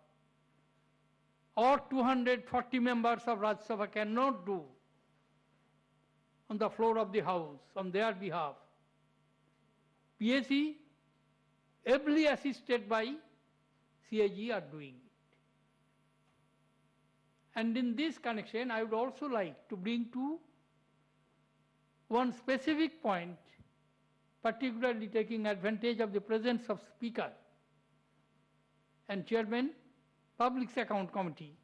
or 240 members of Rajya Sabha cannot do on the floor of the House on their behalf, PAC, ably assisted by CAG, are doing it. And in this connection, I would also like to bring to one specific point, particularly taking advantage of the presence of Speaker and Chairman, Public Account Committee,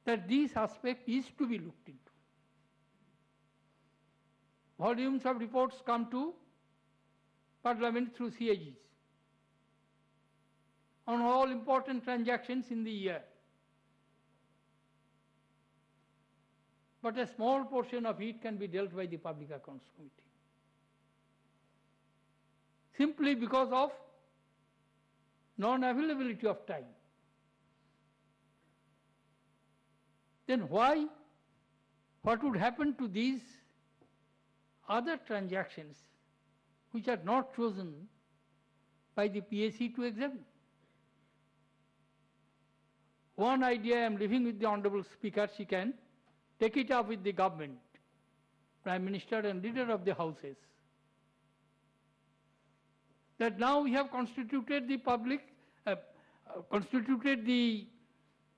that this aspect is to be looked into. Volumes of reports come to Parliament through CAGs on all important transactions in the year. But a small portion of it can be dealt by the Public Accounts Committee, simply because of non-availability of time. Then why? What would happen to these other transactions which are not chosen by the PAC to examine? One idea I am leaving with the Honourable Speaker. She can take it up with the government, Prime Minister and leader of the houses, that now we have constituted the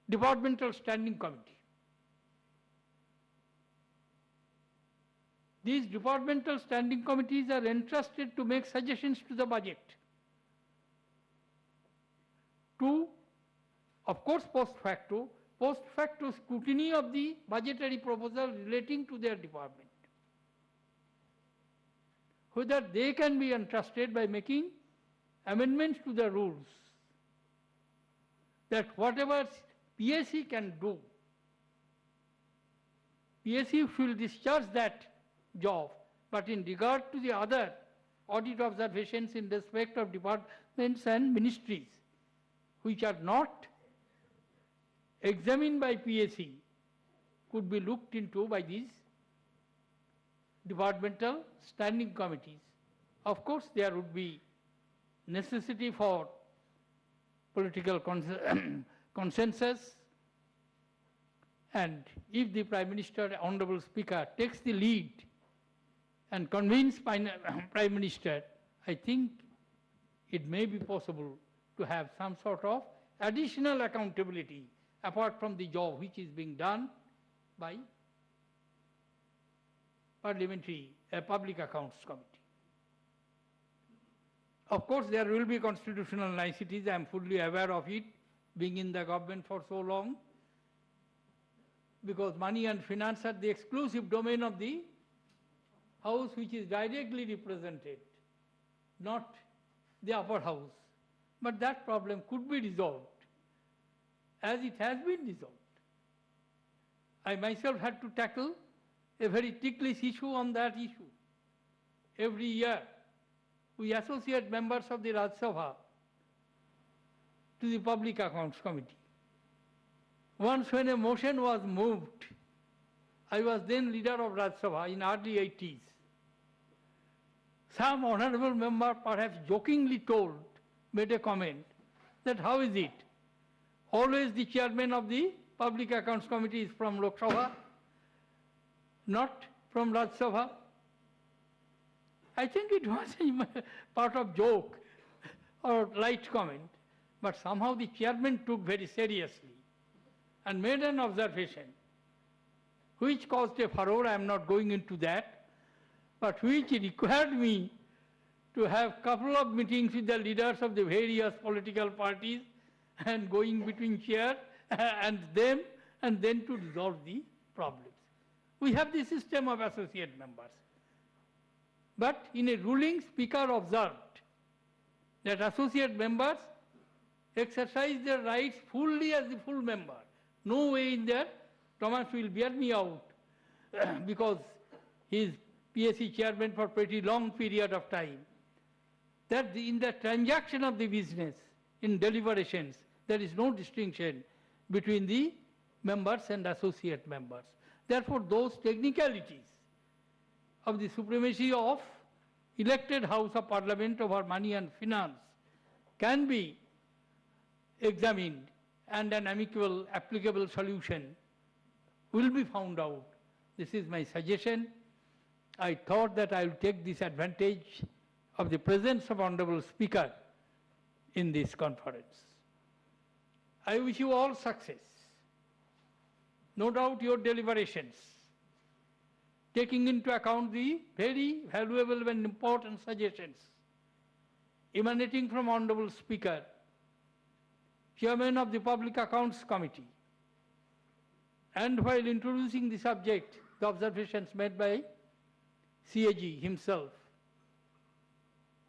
departmental standing committee. These departmental standing committees are entrusted to make suggestions to the budget, to, of course, post facto scrutiny of the budgetary proposal relating to their department, whether they can be entrusted by making amendments to the rules, that whatever PAC can do, PAC will discharge that job, but in regard to the other audit observations in respect of departments and ministries which are not examined by PAC could be looked into by these departmental standing committees. Of course, there would be necessity for political consensus, and if the Prime Minister, Honourable Speaker, takes the lead and convince Prime Minister, I think it may be possible to have some sort of additional accountability apart from the job which is being done by Parliamentary Public Accounts Committee. Of course, there will be constitutional niceties. I am fully aware of it, being in the government for so long, because money and finance are the exclusive domain of the House which is directly represented, not the upper house. But that problem could be resolved, as it has been resolved. I myself had to tackle a very ticklish issue on that issue. Every year, we associate members of the Rajya Sabha to the Public Accounts Committee. Once when a motion was moved, I was then leader of Rajya Sabha in early 80s. Some honourable member, perhaps jokingly made a comment that how is it? Always the chairman of the Public Accounts Committee is from Lok Sabha, not from Rajya Sabha. I think it was a part of joke or light comment, but somehow the chairman took very seriously and made an observation which caused a furore. I am not going into that, but which required me to have a couple of meetings with the leaders of the various political parties and going between chair and them, and then to resolve the problems. We have the system of associate members. But in a ruling, Speaker observed that associate members exercise their rights fully as the full member. No way in there. Thomas will bear me out because he is PAC chairman for a pretty long period of time. That in the transaction of the business, in deliberations, there is no distinction between the members and associate members. Therefore, those technicalities of the supremacy of elected House of Parliament over money and finance can be examined and an amicable, applicable solution will be found out. This is my suggestion. I thought that I will take this advantage of the presence of Honorable Speaker in this conference. I wish you all success. No doubt your deliberations, taking into account the very valuable and important suggestions emanating from Honorable Speaker, Chairman of the Public Accounts Committee, and while introducing the subject, the observations made by CAG himself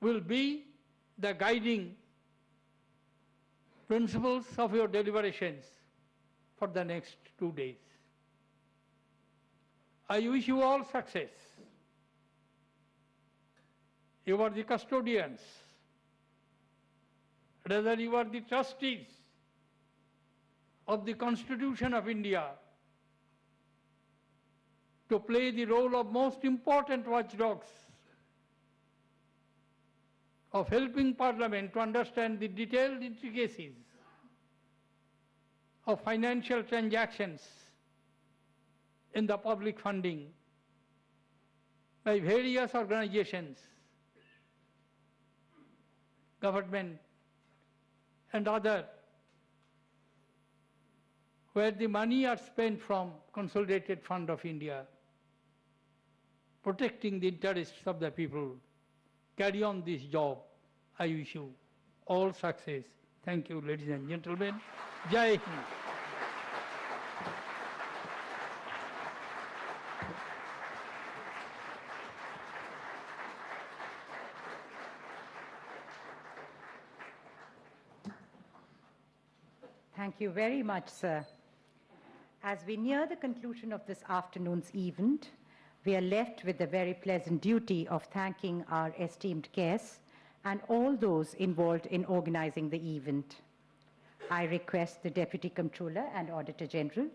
will be the guiding principles of your deliberations for the next 2 days. I wish you all success. You are the custodians, rather you are the trustees of the Constitution of India to play the role of most important watchdogs of helping Parliament to understand the detailed intricacies of financial transactions in the public funding by various organizations, government and other, where the money are spent from Consolidated Fund of India, protecting the interests of the people. Carry on this job. I wish you all success. Thank you, ladies and gentlemen. Jai Hind. Thank you very much, sir. As we near the conclusion of this afternoon's event, we are left with the very pleasant duty of thanking our esteemed guests and all those involved in organizing the event. I request the Deputy Comptroller and Auditor General,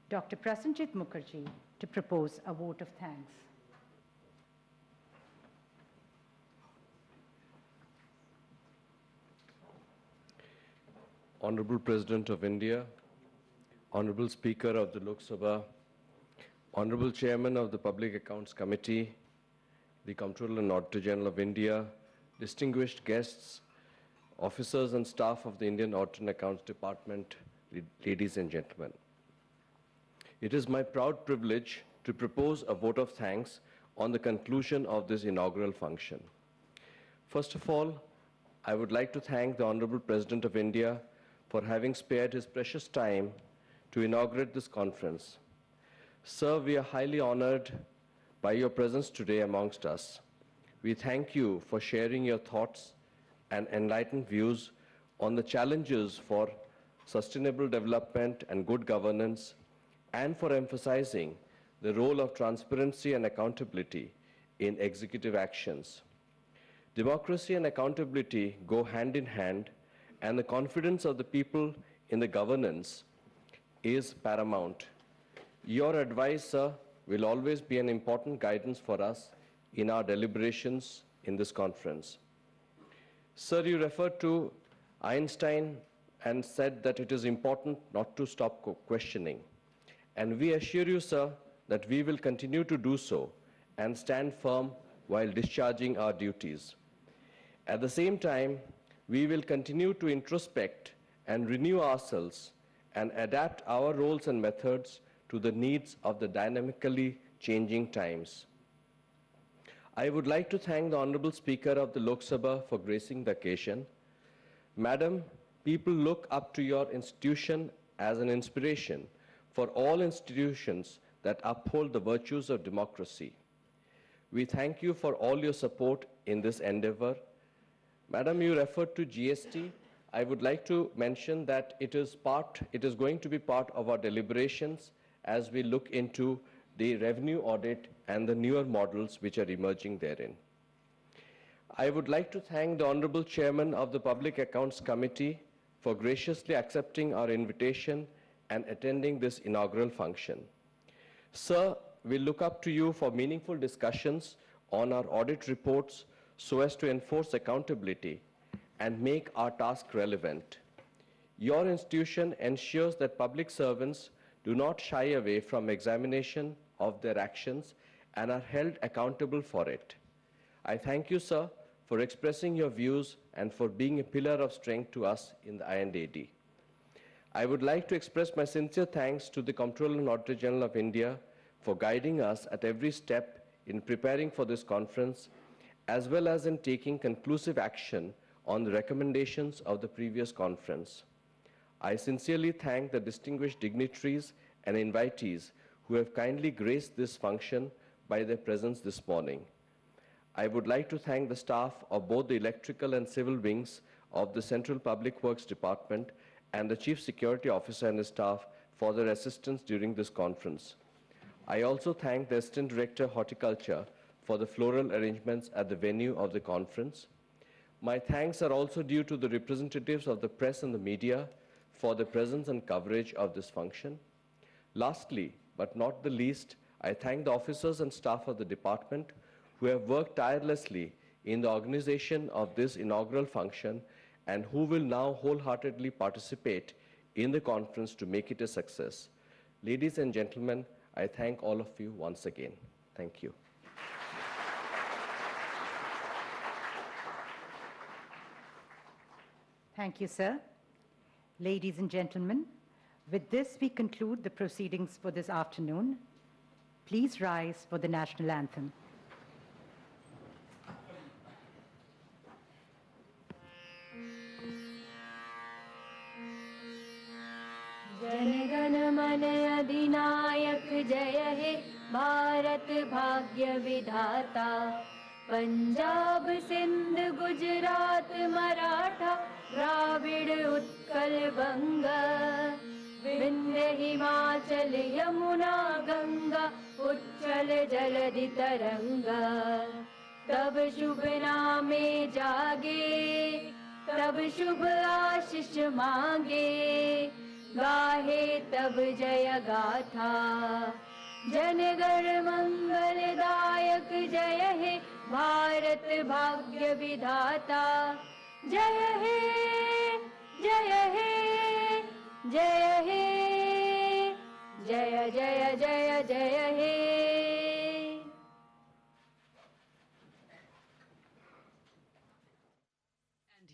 Dr. Pranab Mukherjee, to propose a vote of thanks. Honorable President of India, Honorable Speaker of the Lok Sabha, Honorable Chairman of the Public Accounts Committee, the Comptroller and Auditor General of India, distinguished guests, officers and staff of the Indian Audit and Accounts Department, ladies and gentlemen. It is my proud privilege to propose a vote of thanks on the conclusion of this inaugural function. First of all, I would like to thank the Honorable President of India for having spared his precious time to inaugurate this conference. Sir, we are highly honored by your presence today amongst us. We thank you for sharing your thoughts and enlightened views on the challenges for sustainable development and good governance, and for emphasizing the role of transparency and accountability in executive actions. Democracy and accountability go hand in hand, and the confidence of the people in the governance is paramount. Your advice, sir, will always be an important guidance for us in our deliberations in this conference. Sir, you referred to Einstein and said that it is important not to stop questioning. And we assure you, sir, that we will continue to do so and stand firm while discharging our duties. At the same time, we will continue to introspect and renew ourselves and adapt our roles and methods to the needs of the dynamically changing times. I would like to thank the Honorable Speaker of the Lok Sabha for gracing the occasion. Madam, people look up to your institution as an inspiration for all institutions that uphold the virtues of democracy. We thank you for all your support in this endeavor. Madam, you referred to GST. I would like to mention that it is going to be part of our deliberations as we look into the revenue audit and the newer models which are emerging therein. I would like to thank the Honorable Chairman of the Public Accounts Committee for graciously accepting our invitation and attending this inaugural function. Sir, we look up to you for meaningful discussions on our audit reports so as to enforce accountability and make our task relevant. Your institution ensures that public servants do not shy away from examination of their actions and are held accountable for it. I thank you, sir, for expressing your views and for being a pillar of strength to us in the INDAD. I would like to express my sincere thanks to the Comptroller and Auditor General of India for guiding us at every step in preparing for this conference, as well as in taking conclusive action on the recommendations of the previous conference. I sincerely thank the distinguished dignitaries and invitees who have kindly graced this function by their presence this morning. I would like to thank the staff of both the electrical and civil wings of the Central Public Works Department and the Chief Security Officer and his staff for their assistance during this conference. I also thank the Assistant Director Horticulture for the floral arrangements at the venue of the conference. My thanks are also due to the representatives of the press and the media for the presence and coverage of this function. Lastly, but not the least, I thank the officers and staff of the department who have worked tirelessly in the organization of this inaugural function and who will now wholeheartedly participate in the conference to make it a success. Ladies and gentlemen, I thank all of you once again. Thank you. Thank you, sir. Ladies and gentlemen, with this we conclude the proceedings for this afternoon. Please rise for the national anthem. जनगण मन अधिनायक जय हे भारत भाग्य विधाता पंजाब सिंध गुजरात मराठा द्राविड़ उत्कल बंग विंध्य हिमाचल यमुना गंगा उच्चल जलधि तरंगा तब शुभ नामे जागे तब शुभ आशीष मांगे गाहे तब जय गाथा जनगण मंगलदायक जय हे भारत भाग्य विधाता जय हे जय हे जय हे जय जय जय जय हे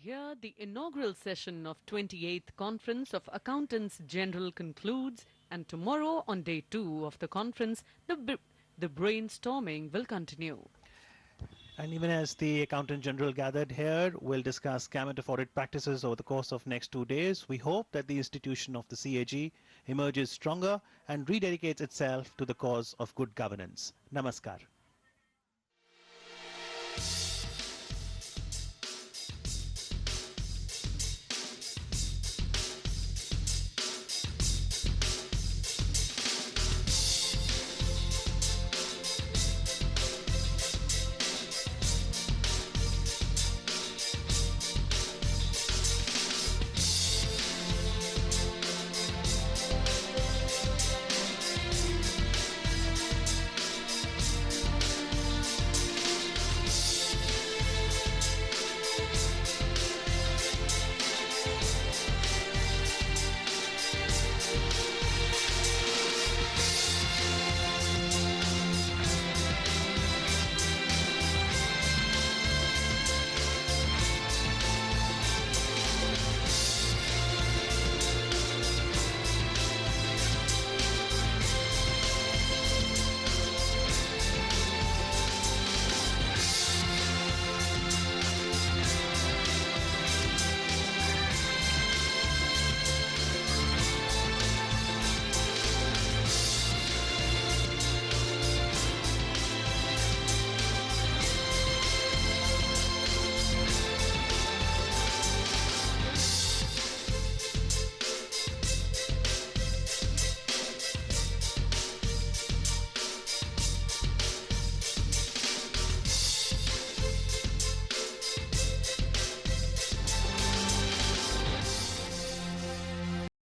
Here, the inaugural session of 28th Conference of Accountants General concludes, and tomorrow, on day 2 of the conference, the brainstorming will continue. And even as the Accountant General gathered here, we'll discuss gamut of audit practices over the course of next 2 days. We hope that the institution of the CAG emerges stronger and rededicates itself to the cause of good governance. Namaskar.